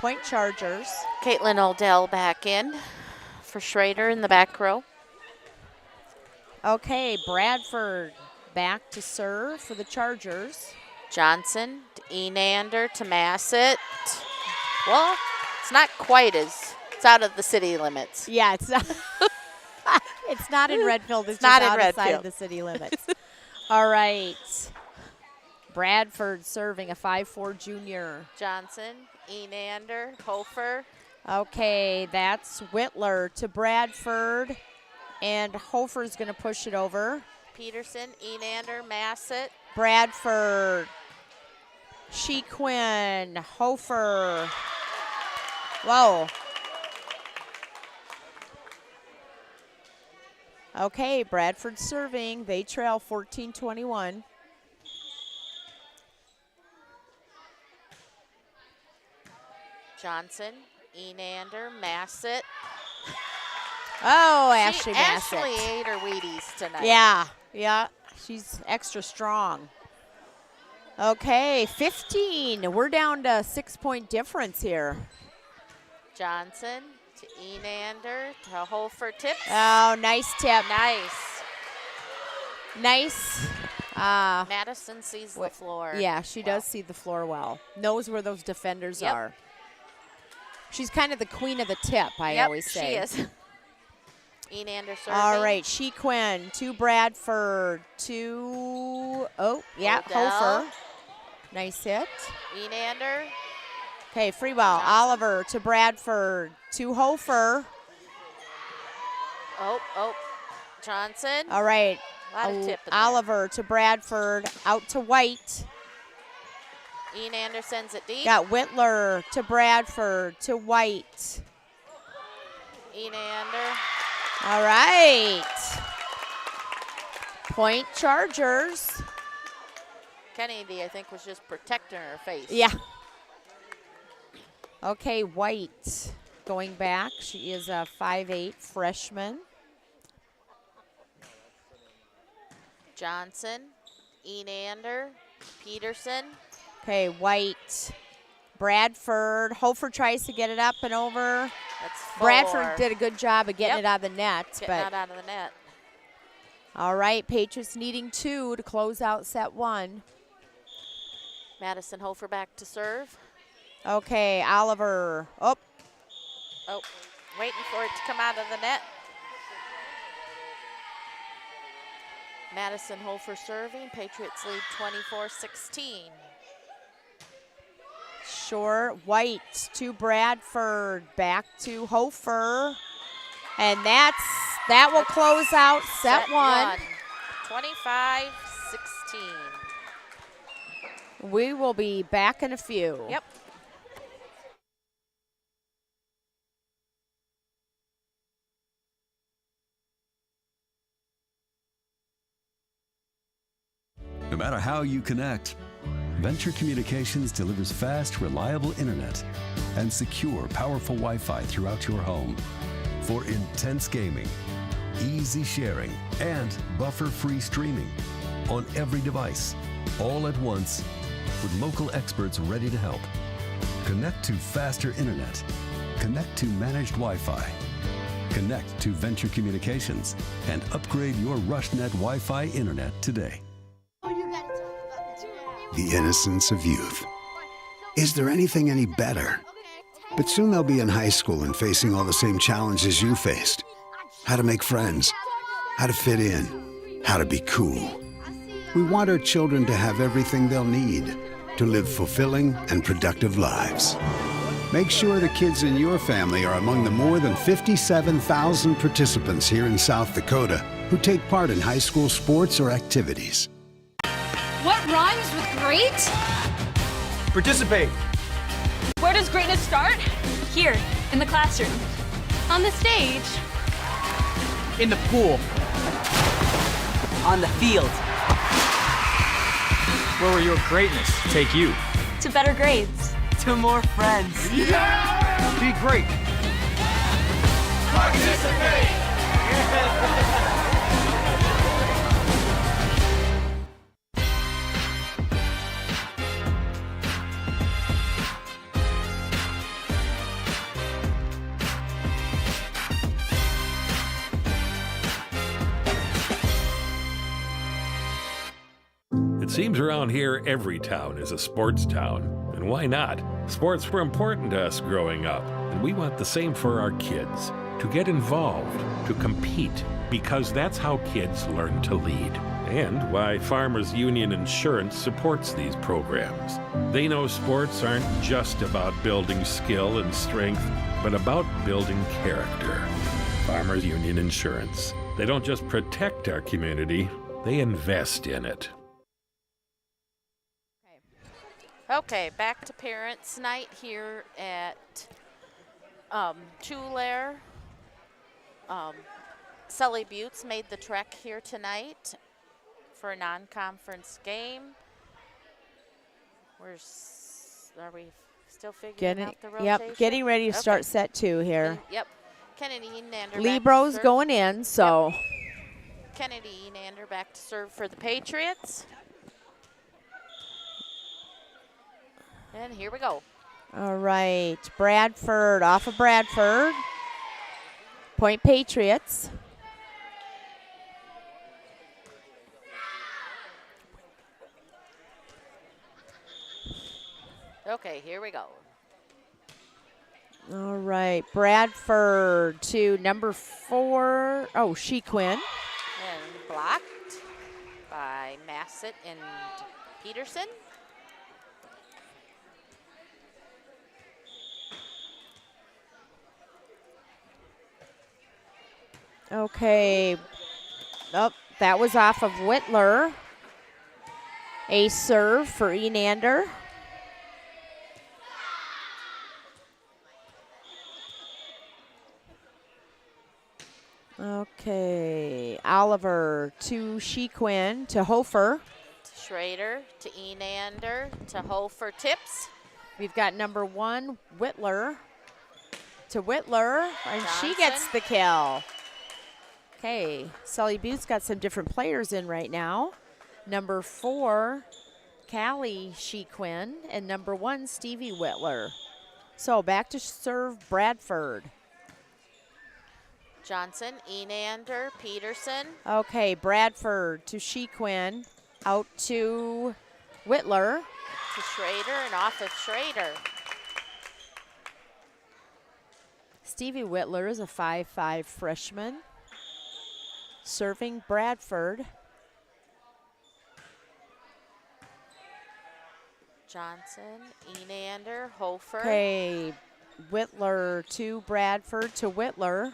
point Chargers. Caitlin Odell back in for Schrader in the back row. Okay, Bradford back to serve for the Chargers. Johnson to Enander to Massett. Well, it's not quite as, it's out of the city limits. Yeah, it's not. It's not in Redfield. It's not just in outside Redfield. of the city limits. All right. Bradford serving a 5'4" junior. Johnson, Enander, Hofer. Okay, that's Whitler to Bradford. And Hofer's going to push it over. Peterson, Enander, Massett. Bradford. Shequin. Hofer. Whoa. Okay, Bradford serving. They trail 14-21. Johnson, Enander, Massett. Oh, Ashley Massett. Ashley ate her Wheaties tonight. Yeah. She's extra strong. Okay, 15. We're down to 6-point difference here. Johnson to Enander to Hofer tips. Oh, nice tip. Nice. Madison sees the floor. Yeah, she does see the floor well. Knows where those defenders are. She's kind of the queen of the tip, I always say. She is. Enander serving. All right, Shequin to Bradford to, Hofer. Nice hit. Enander. Okay, free ball. Johnson. Oliver to Bradford to Hofer. Johnson. All right. A lot of tip in Oliver to Bradford, out to White. Enander sends it deep. Got Whitler to Bradford to White. Enander. All right. Point Chargers. Kennedy, I think, was just protecting her face. Yeah. Okay, White going back. She is a 5'8" freshman. Johnson, Enander, Peterson. Okay, White, Bradford. Hofer tries to get it up and over. That's 4. Bradford did a good job of getting it out of the net. Getting it out of the net. All right, Patriots needing 2 to close out set 1. Madison Hofer back to serve. Okay, Oliver. Waiting for it to come out of the net. Madison Hofer serving. Patriots lead 24-16. Short, White to Bradford, back to Hofer. And that will close out set 1. 25-16. We will be back in a few. Yep. No matter how you connect, Venture Communications delivers fast, reliable internet and secure, powerful Wi-Fi throughout your home for intense gaming, easy sharing, and buffer-free streaming on every device, all at once, with local experts ready to help. Connect to faster internet. Connect to managed Wi-Fi. Connect to Venture Communications and upgrade your RushNet Wi-Fi internet today. The innocence of youth. Is there anything any better? But soon they'll be in high school and facing all the same challenges you faced. How to make friends, how to fit in, how to be cool. We want our children to have everything they'll need to live fulfilling and productive lives. Make sure the kids in your family are among the more than 57,000 participants here in South Dakota who take part in high school sports or activities. What rhymes with great? Participate. Where does greatness start? Here, in the classroom. On the stage. In the pool. On the field. Where will your greatness take you? To better grades. To more friends. Yeah! Be great. Participate! Seems around here every town is a sports town. And why not? Sports were important to us growing up, and we want the same for our kids. To get involved, to compete, because that's how kids learn to lead. And why Farmers Union Insurance supports these programs. They know sports aren't just about building skill and strength, but about building character. Farmers Union Insurance. They don't just protect our community, they invest in it. Okay, back to parents' night here at Tulare. Sully Buttes made the trek here tonight for a non-conference game. Are we still figuring out the rotation? Yep, getting ready to start set 2 here. Yep. Kennedy Enander. Libro's going in, so. Yep. Kennedy Enander back to serve for the Patriots. And here we go. All right, Bradford off of Bradford. Point Patriots. Okay, here we go. All right, Bradford to number 4. Oh, Shequin. And blocked by Massett and Peterson. Okay. Oh, that was off of Whitler. A serve for Enander. Okay. Oliver to Shequin to Hofer. Schrader to Enander to Hofer tips. We've got number 1, Whitler to Whitler, and Johnson. she gets the kill. Okay, Sully Buttes got some different players in right now. Number 4, Callie Shequin, and number 1, Stevie Whitler. So back to serve Bradford. Johnson, Enander, Peterson. Okay, Bradford to Shequin, out to Whitler. To Schrader and off of Schrader. Stevie Whitler is a 5'5" freshman. Serving Bradford. Johnson, Enander, Hofer. Okay, Whitler to Bradford to Whitler.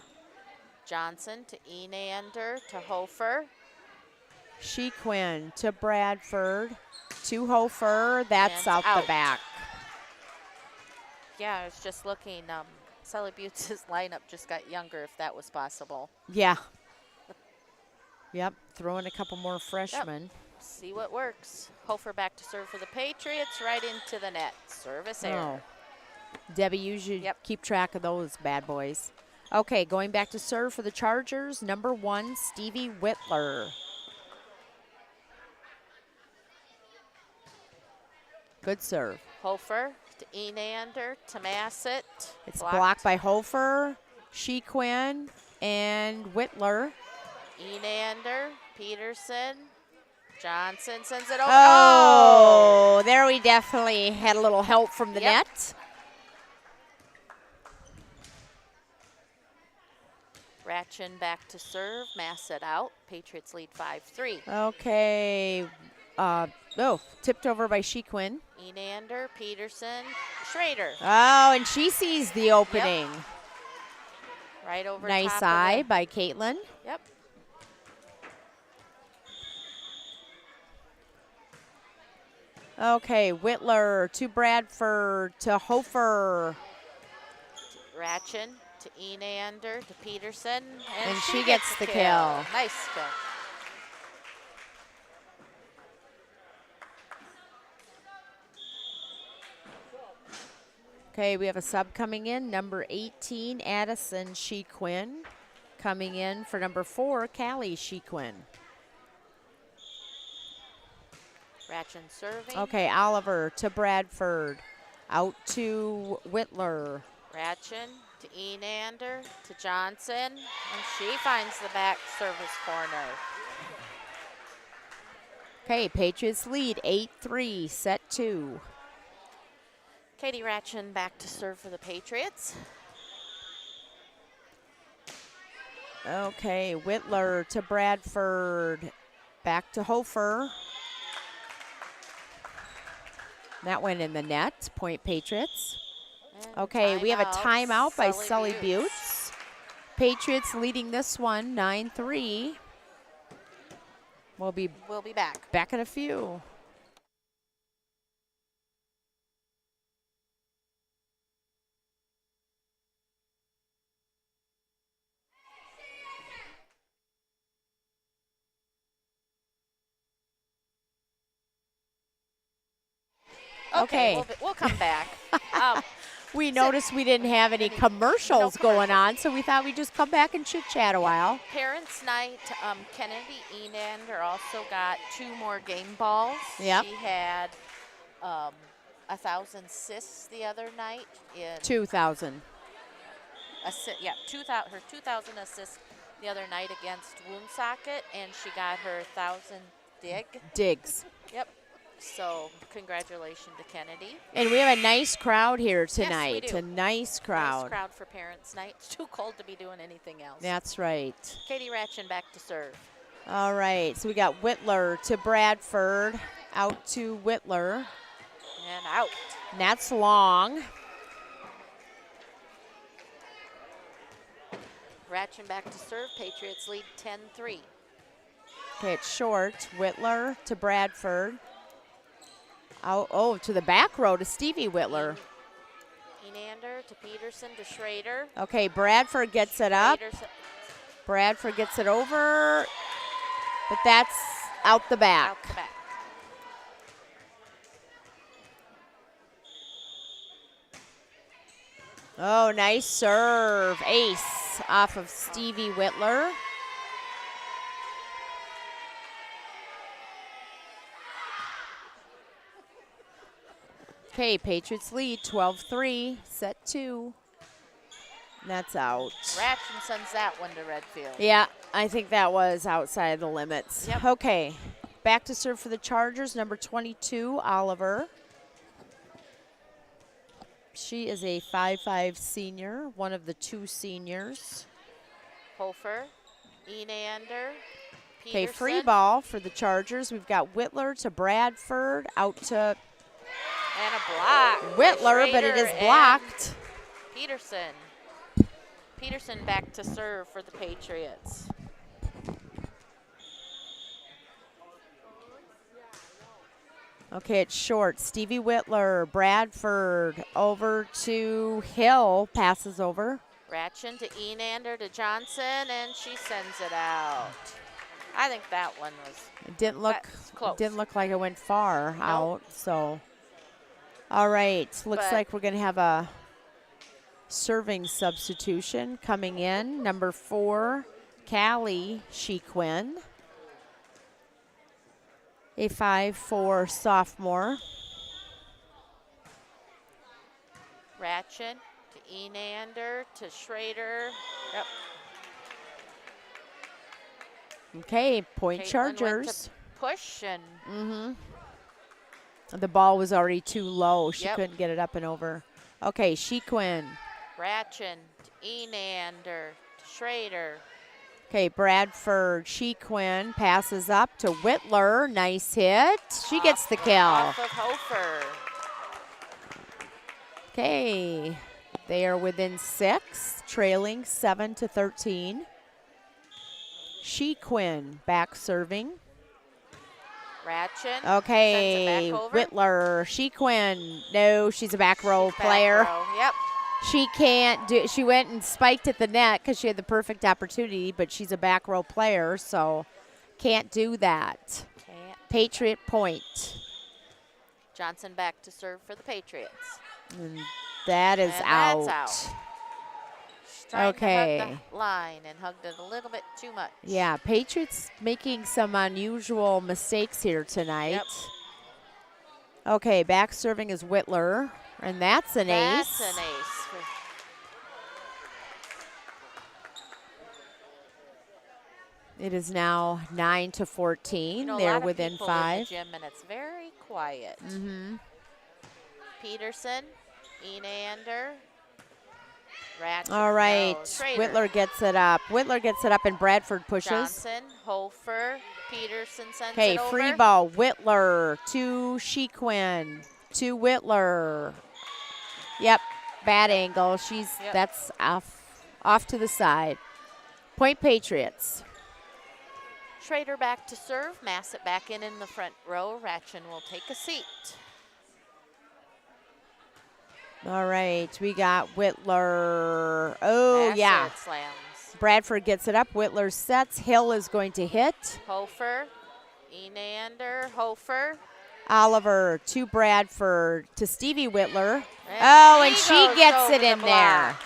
Johnson to Enander to Hofer. Shequin to Bradford to Hofer. That's And out the back. Yeah, I was just looking. Sully Buttes' lineup just got younger, if that was possible. Yeah. Yep, throwing a couple more freshmen. Yep. See what works. Hofer back to serve for the Patriots, right into the net. Service error. Debbie, you should keep track of those bad boys. Okay, going back to serve for the Chargers, number 1, Stevie Whitler. Good serve. Hofer to Enander to Massett. It's blocked by Hofer, Shequin, and Whitler. Enander, Peterson, Johnson sends it over. Oh, there we definitely had a little help from the net. Ratchin back to serve, Massett out. Patriots lead 5-3. Okay. Tipped over by Shequin. Enander, Peterson, Schrader. Oh, and she sees the opening. Yep. Right over nice top eye of by Caitlin. Yep. Okay, Whitler to Bradford to Hofer. Ratchin to Enander to Peterson. And she gets the kill. Nice kill. Okay, we have a sub coming in. Number 18, Addison Shequin. Coming in for number 4, Callie Shequin. Ratchin serving. Okay, Oliver to Bradford. Out to Whitler. Ratchin to Enander to Johnson. And she finds the back service corner. Okay, Patriots lead 8-3, set 2. Katie Ratchin back to serve for the Patriots. Okay, Whitler to Bradford. Back to Hofer. That went in the net. Point Patriots. Okay, we have a timeout by Sully Buttes. Patriots leading this one 9-3. We'll be back. Back in a few. Okay. We'll come back. We noticed we didn't have any commercials going on, so we thought we'd just come back and chit-chat a while. Parents' night, Kennedy Enander also got 2 more game balls. Yep. She had 1,000 assists the other night. 2,000. Yeah, 2,000. Her 2,000 assists the other night against Woonsocket, and she got her 1,000 digs. Yep. So congratulations to Kennedy. And we have a nice crowd here tonight. Yes, we do. A nice crowd. Nice crowd for Parents' Night. It's too cold to be doing anything else. That's right. Katie Ratchin back to serve. All right, so we got Whitler to Bradford, out to Whitler. And out. And that's long. Ratchin back to serve. Patriots lead 10-3. Okay, it's short. Whitler to Bradford. To the back row to Stevie Whitler. Enander to Peterson to Schrader. Okay, Bradford gets it up. Bradford gets it over, but that's out the back. Out the back. Oh, nice serve. Ace off of Stevie Whitler. Okay, Patriots lead 12-3, set 2. That's out. Ratchin sends that one to Redfield. Yeah, I think that was outside the limits. Yep. Okay, back to serve for the Chargers, number 22, Oliver. She is a 5'5" senior, one of the 2 seniors. Hofer, Enander, Peterson. Okay, free ball for the Chargers. We've got Whitler to Bradford, out to and a block. Whitler, but it is blocked. Peterson. Peterson back to serve for the Patriots. Okay, it's short. Stevie Whitler, Bradford, over to Hill, passes over. Ratchin to Enander to Johnson, and she sends it out. I think that one was. It didn't look close. Didn't look like it went far out. So, all right, looks like we're going to have a serving substitution coming in. Number 4, Callie Shequin, a 5'4" sophomore. Ratchin to Enander to Schrader. Yep. Okay, point Caitlin Chargers. went to push and. The ball was already too low. She Yep. couldn't get it up and over. Okay, Shequin. Ratchin to Enander to Schrader. Okay, Bradford, Shequin passes up to Whitler. Nice hit. She gets the kill. Off of Hofer. Okay, they are within 6, trailing 7-13. Shequin back serving. Ratchin. Okay, sends it back over. Whitler, Shequin. No, she's a back row player. Back row. Yep. She can't do. She went and spiked at the net because she had the perfect opportunity, but she's a back row player, so can't do that. Can't. Patriot point. Johnson back to serve for the Patriots. And that is And out. that's out. She's trying Okay. to hug the line and hugged it a little bit too much. Yeah, Patriots making some unusual mistakes here tonight. Yep. Okay, back serving is Whitler, and that's an ace. That's an ace. It is now 9-14. You know, They're a lot of within people 5. in the gym, and it's very quiet. Peterson, Enander, Ratchet. All right, Schrader. Whitler gets it up. Whitler gets it up, and Bradford pushes. Johnson, Hofer, Peterson sends Okay, it over. free ball. Whitler to Shequin to Whitler. Yep, bad angle. That's off to the side. Point Patriots. Schrader back to serve. Massett back in the front row. Ratchin will take a seat. All right, we got Whitler. Oh, Massett yeah. slams. Bradford gets it up. Whitler sets. Hill is going to hit. Hofer, Enander, Hofer. Oliver to Bradford to Stevie Whitler. And she gets it in there.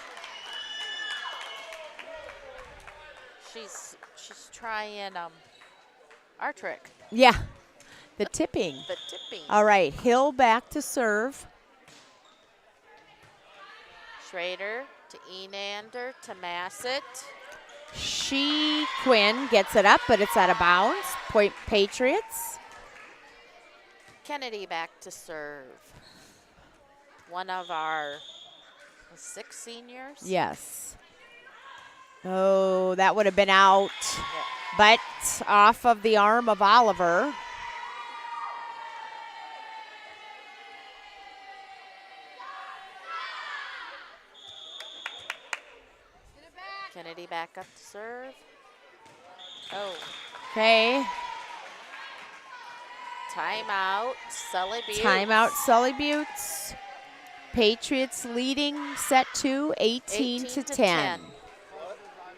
She's trying our trick. Yeah, the tipping. The tipping. All right, Hill back to serve. Schrader to Enander to Massett. Quinn gets it up, but it's out of bounds. Point Patriots. Kennedy back to serve. One of our 6 seniors. Yes. Oh, that would have been out, Yeah. but off of the arm of Oliver. Kennedy back up to serve. Oh. Okay. Timeout, Sully Buttes. Timeout, Sully Buttes. Patriots leading set 2, 18-10.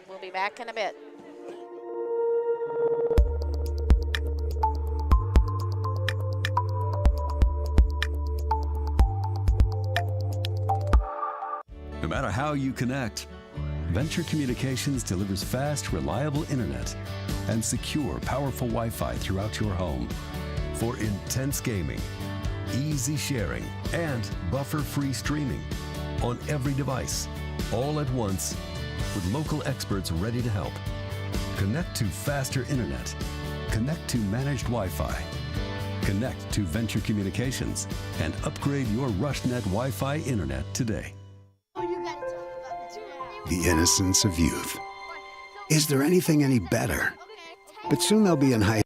We'll be back in a bit. No matter how you connect, Venture Communications delivers fast, reliable internet and secure, powerful Wi-Fi throughout your home for intense gaming, easy sharing, and buffer-free streaming on every device, all at once, with local experts ready to help. Connect to faster internet. Connect to managed Wi-Fi. Connect to Venture Communications and upgrade your RushNet Wi-Fi internet today. The innocence of youth. Is there anything any better? But soon they'll be in high.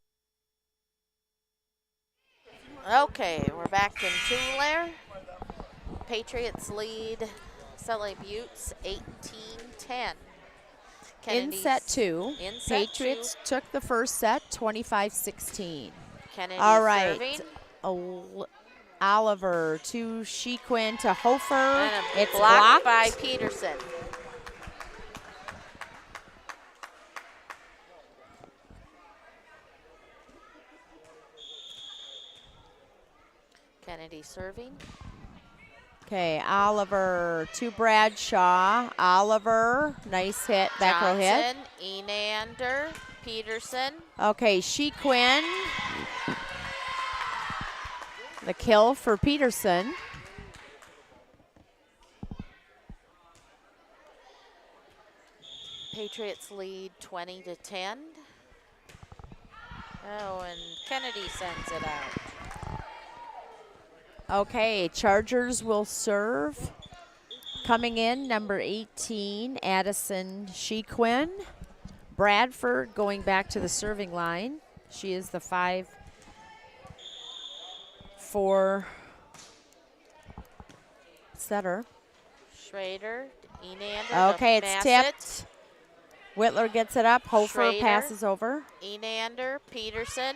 Okay, we're back in Tulare. Patriots lead Sully Buttes 18-10. In set 2, In set Patriots took the first set 25-16. Kennedy All right. serving. Oliver to Shequin to Hofer. And It's blocked blocked by Peterson. Kennedy serving. Okay, Oliver to Bradshaw. Oliver, nice hit, back row hit. Johnson, Enander, Peterson. Okay, Shequin. The kill for Peterson. Patriots lead 20-10. Oh, and Kennedy sends it out. Okay, Chargers will serve. Coming in, number 18, Addison Shequin. Bradford going back to the serving line. She is the 5-4 setter. Schrader, Enander. Okay, it's tipped. Whitler gets it up. Hofer Schrader, passes over. Enander, Peterson.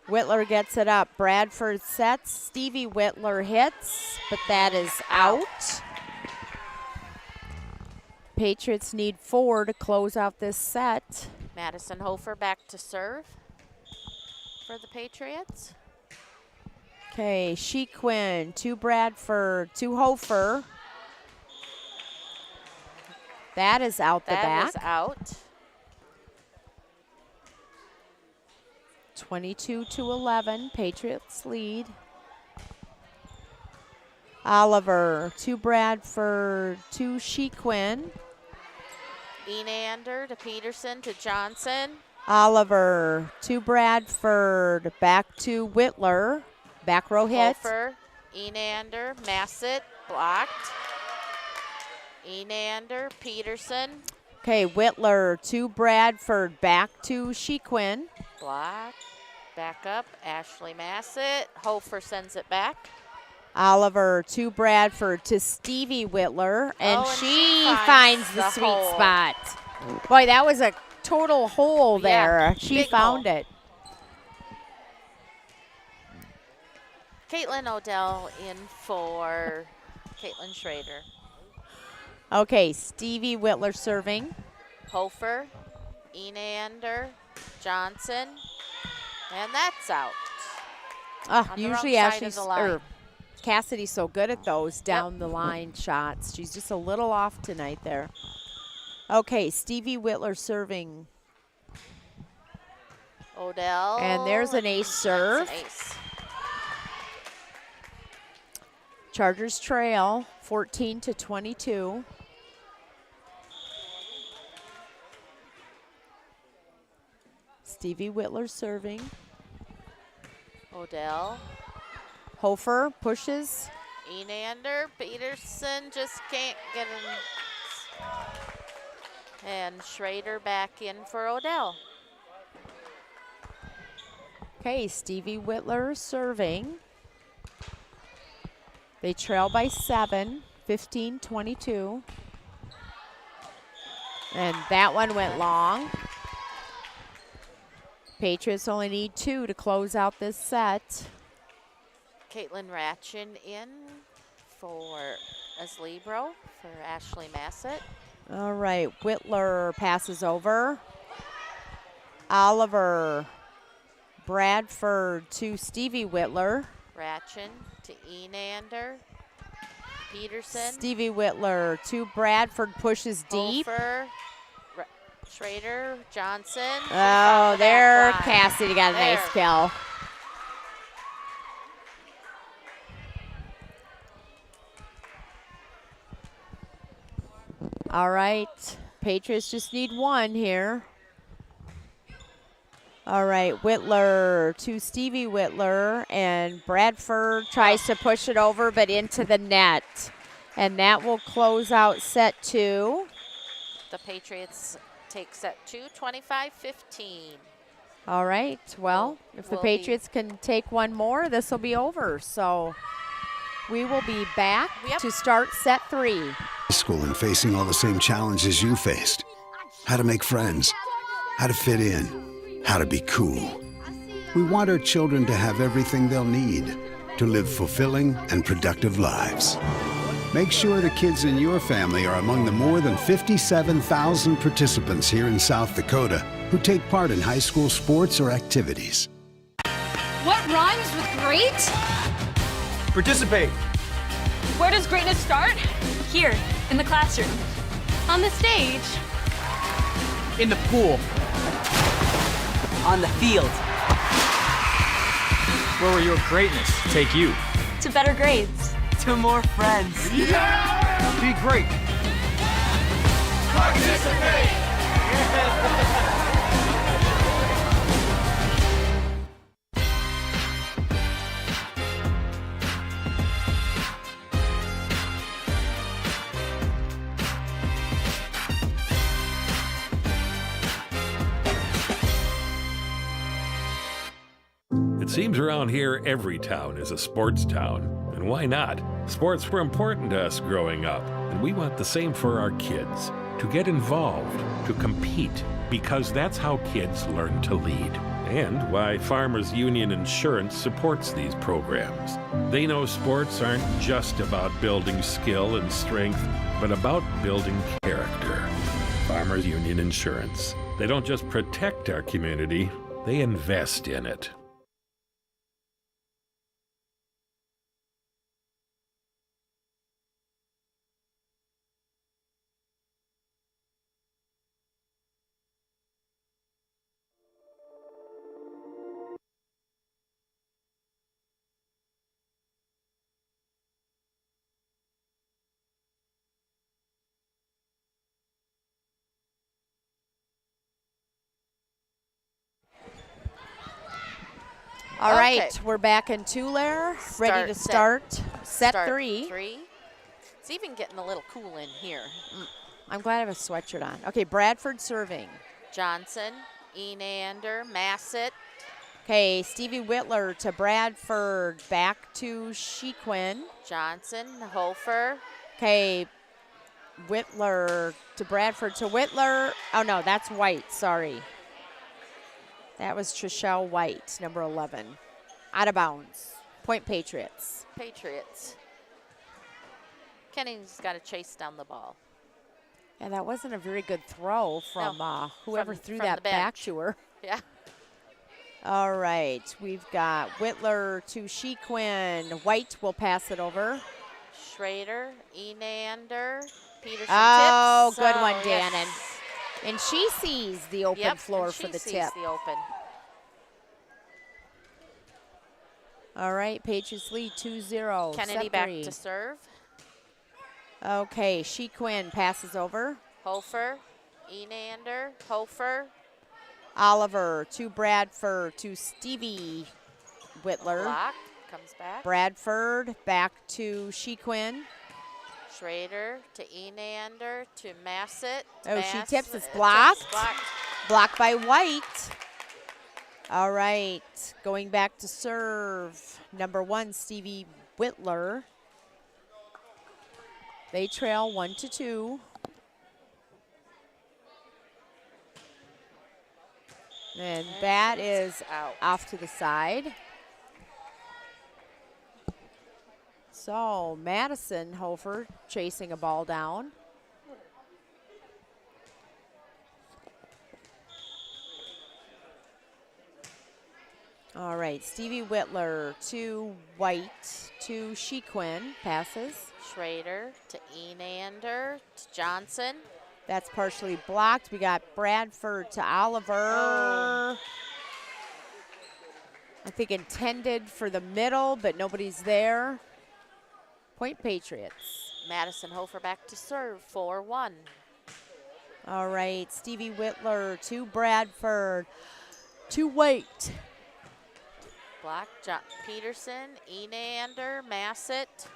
Whitler gets it up. Bradford sets. Stevie Whitler hits, but that is out. Patriots need 4 to close out this set. Madison Hofer back to serve for the Patriots. Okay, Shequin to Bradford to Hofer. That is out the back. That is out. 22-11, Patriots lead. Oliver to Bradford to Shequin. Enander to Peterson to Johnson. Oliver to Bradford, back to Whitler. Back row hit. Hofer, Enander, Massett, blocked. Enander, Peterson. Okay, Whitler to Bradford, back to Shequin. Block. Back up, Ashley Massett. Hofer sends it back. Oliver to Bradford to Stevie Whitler, and and she finds the sweet hole. spot. Boy, that was a total hole there. Yeah, She found it. Caitlin Odell in for Caitlin Schrader. Okay, Stevie Whitler serving. Hofer, Enander, Johnson, and that's out. Usually Cassidy's so good at those down the line shots. She's just a little off tonight there. Okay, Stevie Whitler serving. Odell. And there's an ace serve. An ace. Chargers trail 14-22. Stevie Whitler serving. Odell. Hofer pushes. Enander, Peterson just can't get him. And Schrader back in for Odell. Okay, Stevie Whitler serving. They trail by 7, 15-22. And that one went long. Patriots only need 2 to close out this set. Caitlin Ratchin in for as libero for Ashley Massett. All right, Whitler passes over. Oliver, Bradford to Stevie Whitler. Ratchin to Enander. Peterson. Stevie Whitler to Bradford, pushes deep. Hofer, Schrader, Johnson. Oh, there Cassidy got a nice kill. All right, Patriots just need 1 here. All right, Whitler to Stevie Whitler, and Bradford tries to push it over, but into the net. And that will close out set 2. The Patriots take set 2, 25-15. All right, well, if the Patriots can take 1 more, this will be over. So we will be back to start set 3. School and facing all the same challenges you faced. How to make friends, how to fit in, how to be cool. We want our children to have everything they'll need to live fulfilling and productive lives. Make sure the kids in your family are among the more than 57,000 participants here in South Dakota who take part in high school sports or activities. What rhymes with great? Participate. Where does greatness start? Here, in the classroom. On the stage. In the pool. On the field. Where will your greatness take you? To better grades. To more friends. Yeah! Be great. Participate. It seems around here every town is a sports town. And why not? Sports were important to us growing up, and we want the same for our kids. To get involved, to compete, because that's how kids learn to lead. And why Farmers Union Insurance supports these programs. They know sports aren't just about building skill and strength, but about building character. Farmers Union Insurance. They don't just protect our community, they invest in it. All right, we're back in Tulare, ready to start set three. It's even getting a little cool in here. I'm glad I have a sweatshirt on. Okay, Bradford serving. Johnson, Enander, Massett. Okay, Stevie Whitler to Bradford, back to Shequin. Johnson, Hofer. Okay, Whitler to Bradford to Whitler. Oh, no, that's White, sorry. That was Trishelle White, number 11. Out of bounds. Point Patriots. Patriots. Kenning's got to chase down the ball. Yeah, that wasn't a very good throw from whoever threw that back to her. Yeah. All right, we've got Whitler to Shequin. White will pass it over. Schrader, Enander, Peterson tips. Good one, yes. Dannon. And she sees the open floor for the tip. The open. All right, Patriots lead 2-0. Kennedy back to serve. Okay, Shequin passes over. Hofer, Enander, Hofer. Oliver to Bradford to Stevie Whitler. Block, comes back. Bradford back to Shequin. Schrader to Enander to Massett. Oh, she tips. It's blocked. Blocked by White. All right, going back to serve. Number 1, Stevie Whitler. They trail 1-2. And that is off to the side. So Madison Hofer chasing a ball down. All right, Stevie Whitler to White to Shequin, passes. Schrader to Enander to Johnson. That's partially blocked. We got Bradford to Oliver. Oh. I think intended for the middle, but nobody's there. Point Patriots. Madison Hofer back to serve, 4-1. All right, Stevie Whitler to Bradford to White. Block, Peterson, Enander, Massett.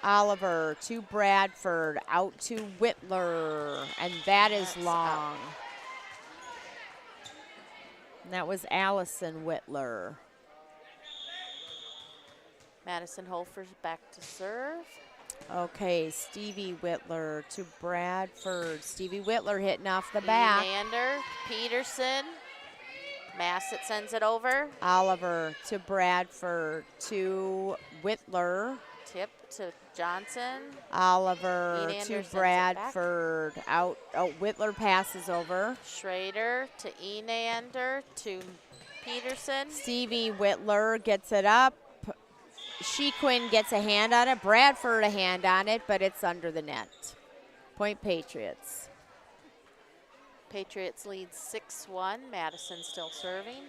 Oliver to Bradford, out to Whitler, and that is long. And that was Allison Whitler. Madison Hofer's back to serve. Okay, Stevie Whitler to Bradford. Stevie Whitler hitting off the back. Enander, Peterson. Massett sends it over. Oliver to Bradford to Whitler. Tip to Johnson. Oliver Enander to Bradford. Out. Oh, Whitler passes over. Schrader to Enander to Peterson. Stevie Whitler gets it up. Shequin gets a hand on it. Bradford a hand on it, but it's under the net. Point Patriots. Patriots lead 6-1. Madison still serving.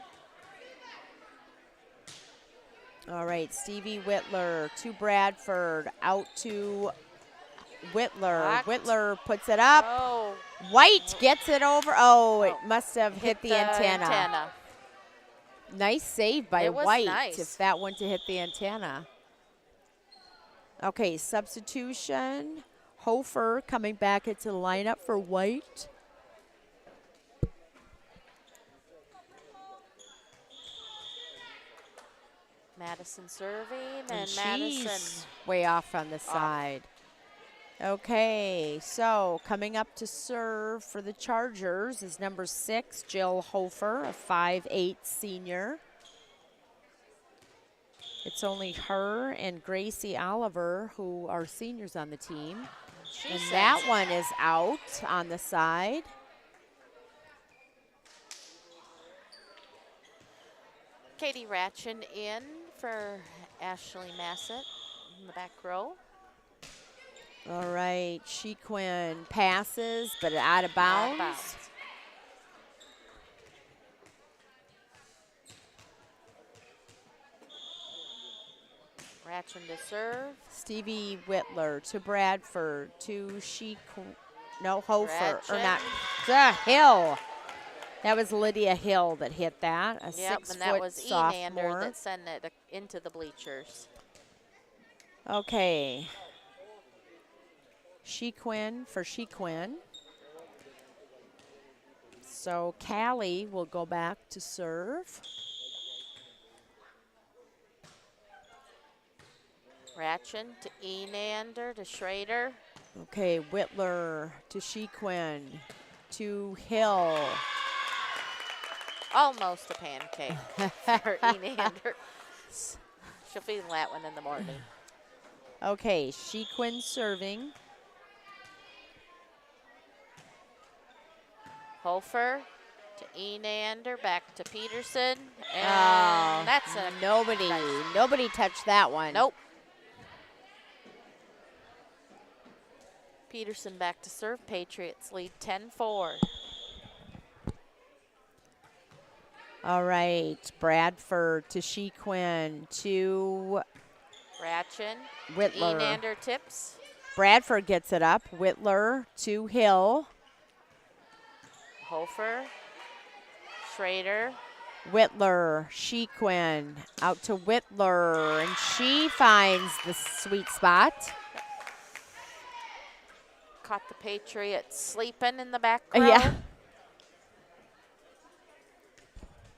All right, Stevie Whitler to Bradford, out to Whitler. Blocked. Whitler puts it up. Oh. White gets it over. Oh, it must have hit the antenna. Nice save by White. Nice. If that went to hit the antenna. Okay, substitution. Hofer coming back into the lineup for White. Madison serving, And Madison she's way off on the side. Okay, so coming up to serve for the Chargers is number 6, Jill Hofer, a 5'8" senior. It's only her and Gracie Oliver who are seniors on the team. And that one is out on the side. Katie Ratchin in for Ashley Massett in the back row. All right, Shequin passes, but out of bounds. Ratchin to serve. Stevie Whitler to Bradford to Hofer, or not, Hill. That was Lydia Hill that hit that, a Yep, 6-foot and that was Enander sophomore. that sent it into the bleachers. Okay. Shequin for Shequin. So Callie will go back to serve. Ratchin to Enander to Schrader. Okay, Whitler to Shequin to Hill. Almost a pancake for Enander. She'll feed that one in the morning. Okay, Shequin serving. Hofer to Enander, back to Peterson. And that's a nobody touched that one. Nope. Peterson back to serve. Patriots lead 10-4. All right, Bradford to Shequin to Ratchin. Whitler. Enander tips. Bradford gets it up. Whitler to Hill. Hofer. Schrader. Whitler, Shequin out to Whitler, and she finds the sweet spot. Caught the Patriots sleeping in the back row. Yeah.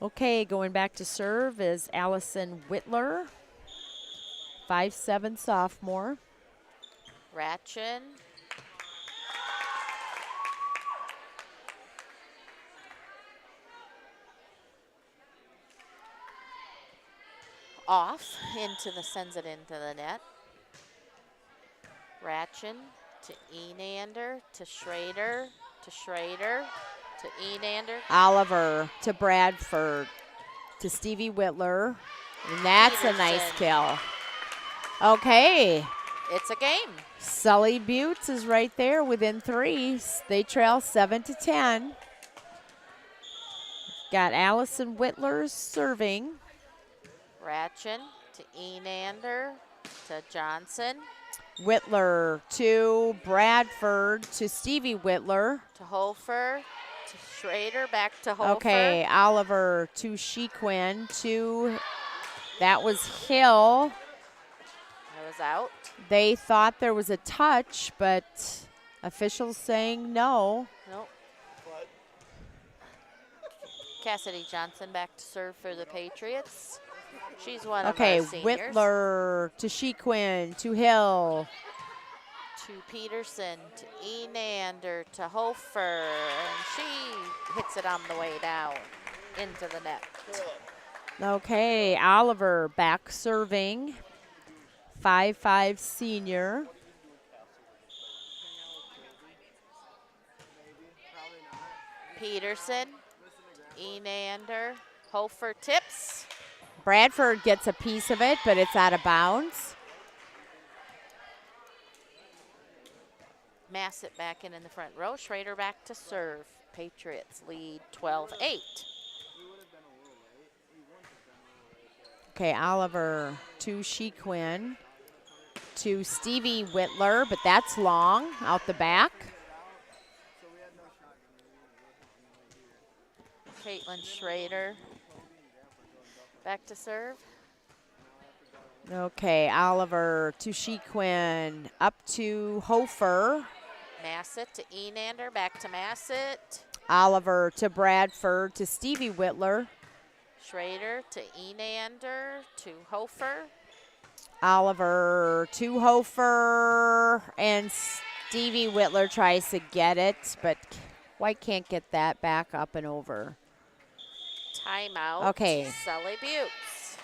Okay, going back to serve is Allison Whitler, 5'7" sophomore. Ratchin. Off sends it into the net. Ratchin to Enander to Schrader to Schrader to Enander. Oliver to Bradford to Stevie Whitler. And that's Peterson. A nice kill. Okay. It's a game. Sully Buttes is right there within 3. They trail 7-10. Got Allison Whitler serving. Ratchin to Enander to Johnson. Whitler to Bradford to Stevie Whitler. To Hofer to Schrader, back to Hofer. Okay, Oliver to Shequin to, that was Hill. That was out. They thought there was a touch, but officials saying no. Nope. Cassidy Johnson back to serve for the Patriots. She's one of our seniors. Whitler to Shequin to Hill. To Peterson, to Enander, to Hofer, and she hits it on the way down into the net. Okay, Oliver back serving, 5'5" senior. Peterson, Enander, Hofer tips. Bradford gets a piece of it, but it's out of bounds. Massett back in the front row. Schrader back to serve. Patriots lead 12-8. Okay, Oliver to Shequin to Stevie Whitler, but that's long out the back. Caitlin Schrader back to serve. Okay, Oliver to Shequin, up to Hofer. Massett to Enander, back to Massett. Oliver to Bradford to Stevie Whitler. Schrader to Enander to Hofer. Oliver to Hofer, and Stevie Whitler tries to get it, but White can't get that back up and over. Timeout. Okay. Sully Buttes.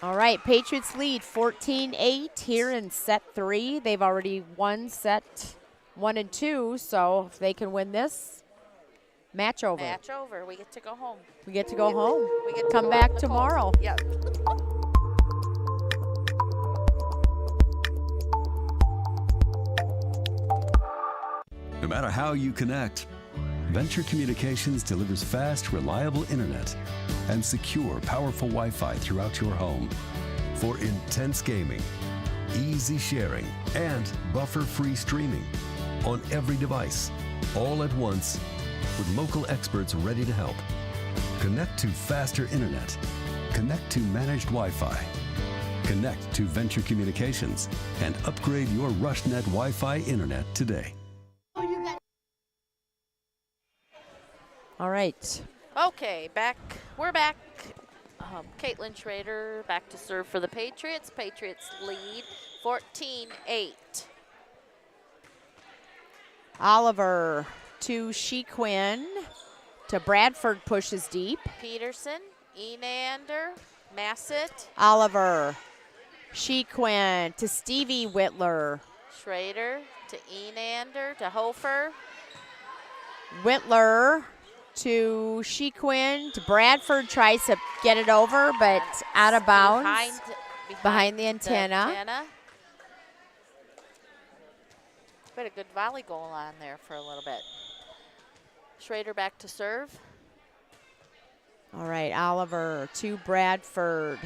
All right, Patriots lead 14-8 here in set 3. They've already won set 1 and 2, so if they can win this, match over. Match over. We get to go home. We get to go home. We get to come go back home tomorrow. Yep. No matter how you connect, Venture Communications delivers fast, reliable internet and secure, powerful Wi-Fi throughout your home for intense gaming, easy sharing, and buffer-free streaming on every device, all at once with local experts ready to help. Connect to faster internet. Connect to managed Wi-Fi. Connect to Venture Communications and upgrade your RushNet Wi-Fi internet today. All right. Okay, we're back. Caitlin Schrader back to serve for the Patriots. Patriots lead 14-8. Oliver to Shequin. To Bradford, pushes deep. Peterson, Enander, Massett. Oliver. Shequin to Stevie Whitler. Schrader to Enander to Hofer. Whitler to Shequin to Bradford, tries to get it over, but out of bounds. Behind the antenna. Been a good volley goal on there for a little bit. Schrader back to serve. All right, Oliver to Bradford,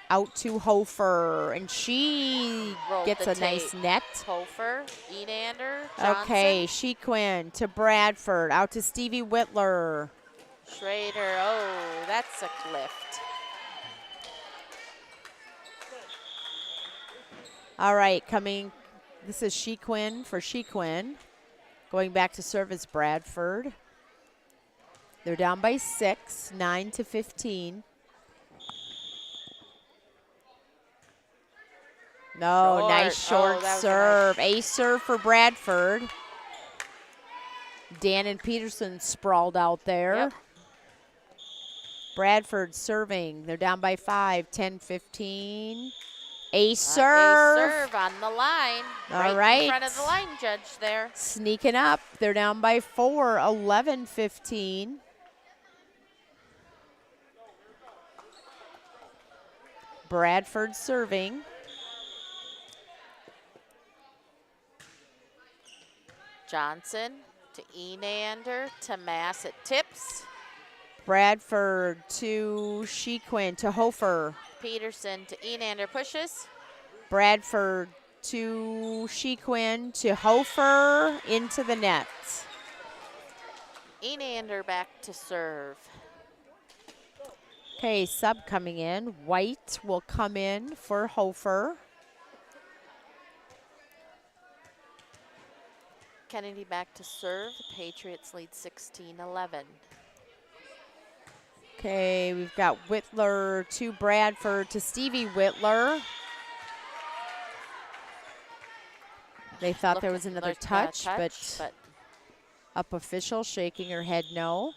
out to Hofer, and she gets a nice net. Hofer, Enander, Johnson. Okay, Shequin to Bradford, out to Stevie Whitler. Schrader, oh, that's a lift. All right, this is Shequin for Shequin. Going back to service, Bradford. They're down by 6, 9-15. No, nice short serve. Ace serve for Bradford. Dan and Peterson sprawled out there. Yep. Bradford serving. They're down by 5, 10-15. Ace serve. Ace serve on the line. All right. In front of the line judge there. Sneaking up. They're down by 4, 11-15. Bradford serving. Johnson to Enander to Massett tips. Bradford to Shequin to Hofer. Peterson to Enander pushes. Bradford to Shequin to Hofer into the net. Enander back to serve. Okay, sub coming in. White will come in for Hofer. Kennedy back to serve. The Patriots lead 16-11. Okay, we've got Whitler to Bradford to Stevie Whitler. They thought there was another touch, but up official shaking her head no.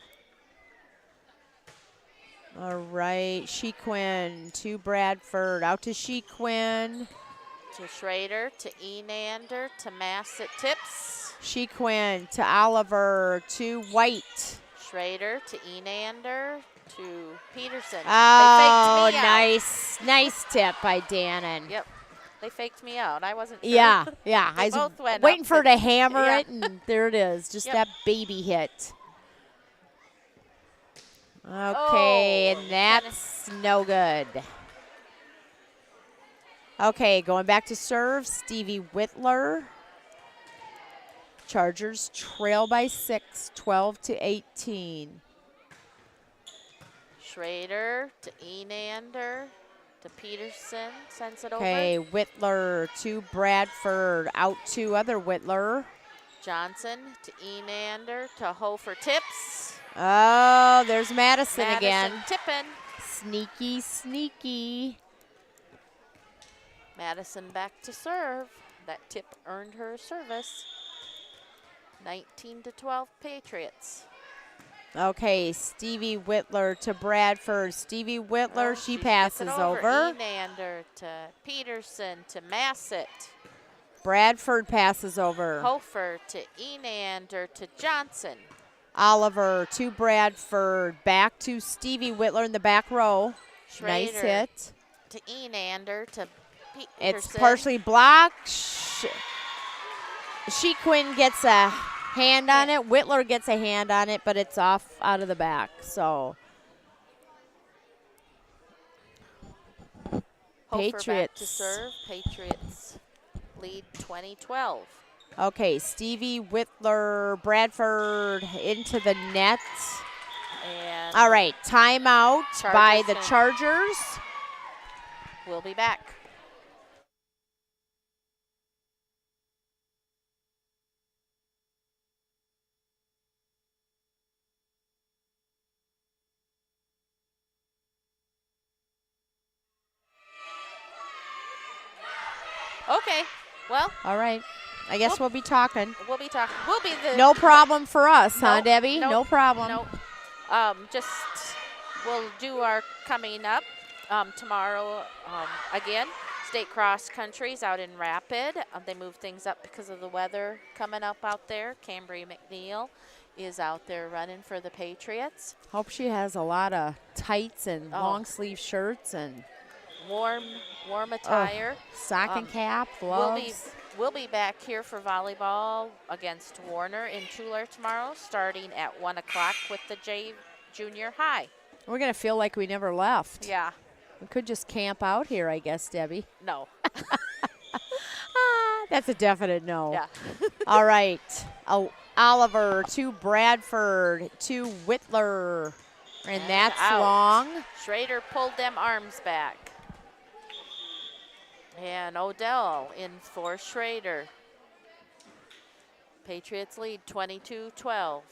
All right, Shequin to Bradford, out to Shequin. To Schrader, to Enander, to Massett tips. Shequin to Oliver, to White. Schrader to Enander, to Peterson. Oh, nice tip by Dannon. Yep, they faked me out. I wasn't sure. Yeah. I was went waiting for her to hammer yeah. it, and there it is. Just that baby hit. Okay, and that's no good. Okay, going back to serve, Stevie Whitler. Chargers trail by 6, 12-18. Schrader to Enander to Peterson, sends it over. Okay, Whitler to Bradford, out to other Whitler. Johnson to Enander to Hofer tips. Oh, there's Madison again. Tipping. Sneaky. Madison back to serve. That tip earned her a service. 19-12 Patriots. Okay, Stevie Whitler to Bradford. Stevie Whitler, she passes over. Enander to Peterson to Massett. Bradford passes over. Hofer to Enander to Johnson. Oliver to Bradford, back to Stevie Whitler in the back row. Schrader nice hit. To Enander to Peterson. It's partially blocked. Shequin gets a hand on it. Whitler gets a hand on it, but it's off out of the back. So Hofer Patriots back to serve. Patriots lead 20-12. Okay, Stevie Whitler, Bradford into the net. And all right, timeout by the Chargers. We'll be back. Okay, well. All right. I guess we'll be talking. We'll be talking. We'll be the. No problem for us, huh, Debbie? Nope, no problem. Nope. Just we'll do our coming up tomorrow again. State cross country's out in Rapid. They moved things up because of the weather coming up out there. Cambry McNeil is out there running for the Patriots. Hope she has a lot of tights and long sleeve shirts and warm attire. Stocking cap, gloves. We'll be back here for volleyball against Warner in Tulare tomorrow, starting at 1 o'clock with the junior high. We're going to feel like we never left. Yeah. We could just camp out here, I guess, Debbie. No. That's a definite no. Yeah. All right. Oliver to Bradford to Whitler. And that's out. long. Schrader pulled them arms back. And Odell in for Schrader. Patriots lead 22-12.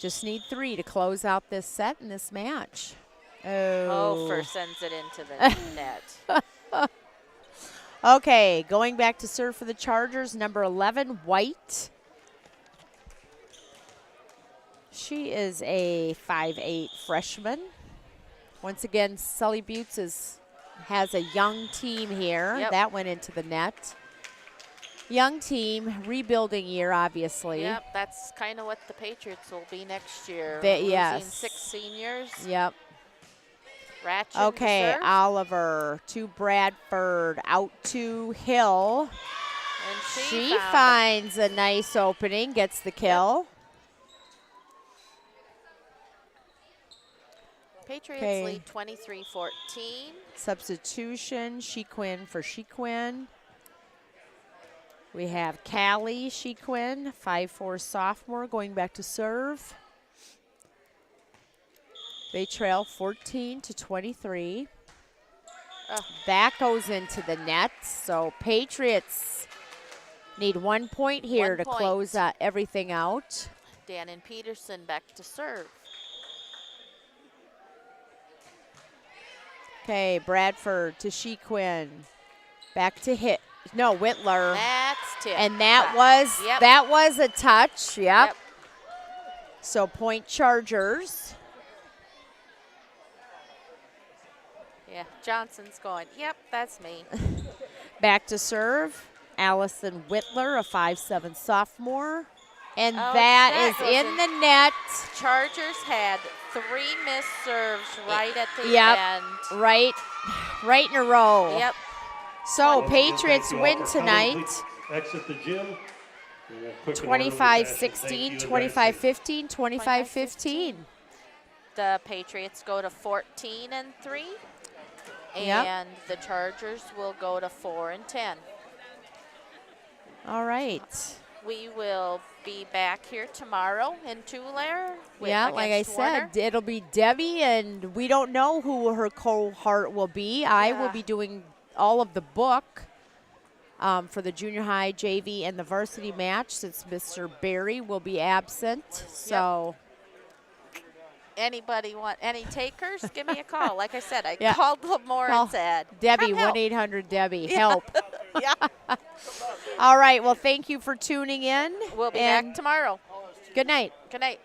Just need 3 to close out this set and this match. Hofer sends it into the net. Okay, going back to serve for the Chargers, number 11, White. She is a 5'8" freshman. Once again, Sully Buttes has a young team here. Yep. That went into the net. Young team, rebuilding year, obviously. Yep, that's kind of what the Patriots will be next year. Yes. Losing 6 seniors. Yep. Ratchet okay, Oliver to Bradford, out to Hill. And she finds a nice opening, gets the kill. Yep. Patriots lead 23-14. Substitution, Shequin for Shequin. We have Callie Shequin, 5'4" sophomore, going back to serve. They trail 14-23. That goes into the net. So Patriots need 1 point here to close everything out. Dan and Peterson back to serve. Okay, Bradford to Shequin. Back to Whitler. That's tip. And that was a touch. Yep. So point Chargers. Yeah, Johnson's going, yep, that's me. Back to serve, Allison Whitler, a 5'7" sophomore. And that is in the net. Chargers had 3 missed serves right at the end. Right in a row. Yep. So Patriots win tonight. Exit the gym. 25-16, 25-15, 25-15. The Patriots go to 14-3. And the Chargers will go to 4-10. All right. We will be back here tomorrow in Tulare. Like I said, it'll be Debbie, and we don't know who her cohort will be. I will be doing all of the book for the junior high, JV, and the varsity match since Mr. Barry will be absent. So. Anybody want any takers? Give me a call. Like I said, I called Lamore and said, Debbie, 1-800-DEBBIE, help. All right. Well, thank you for tuning in. We'll be back tomorrow. Good night. Good night.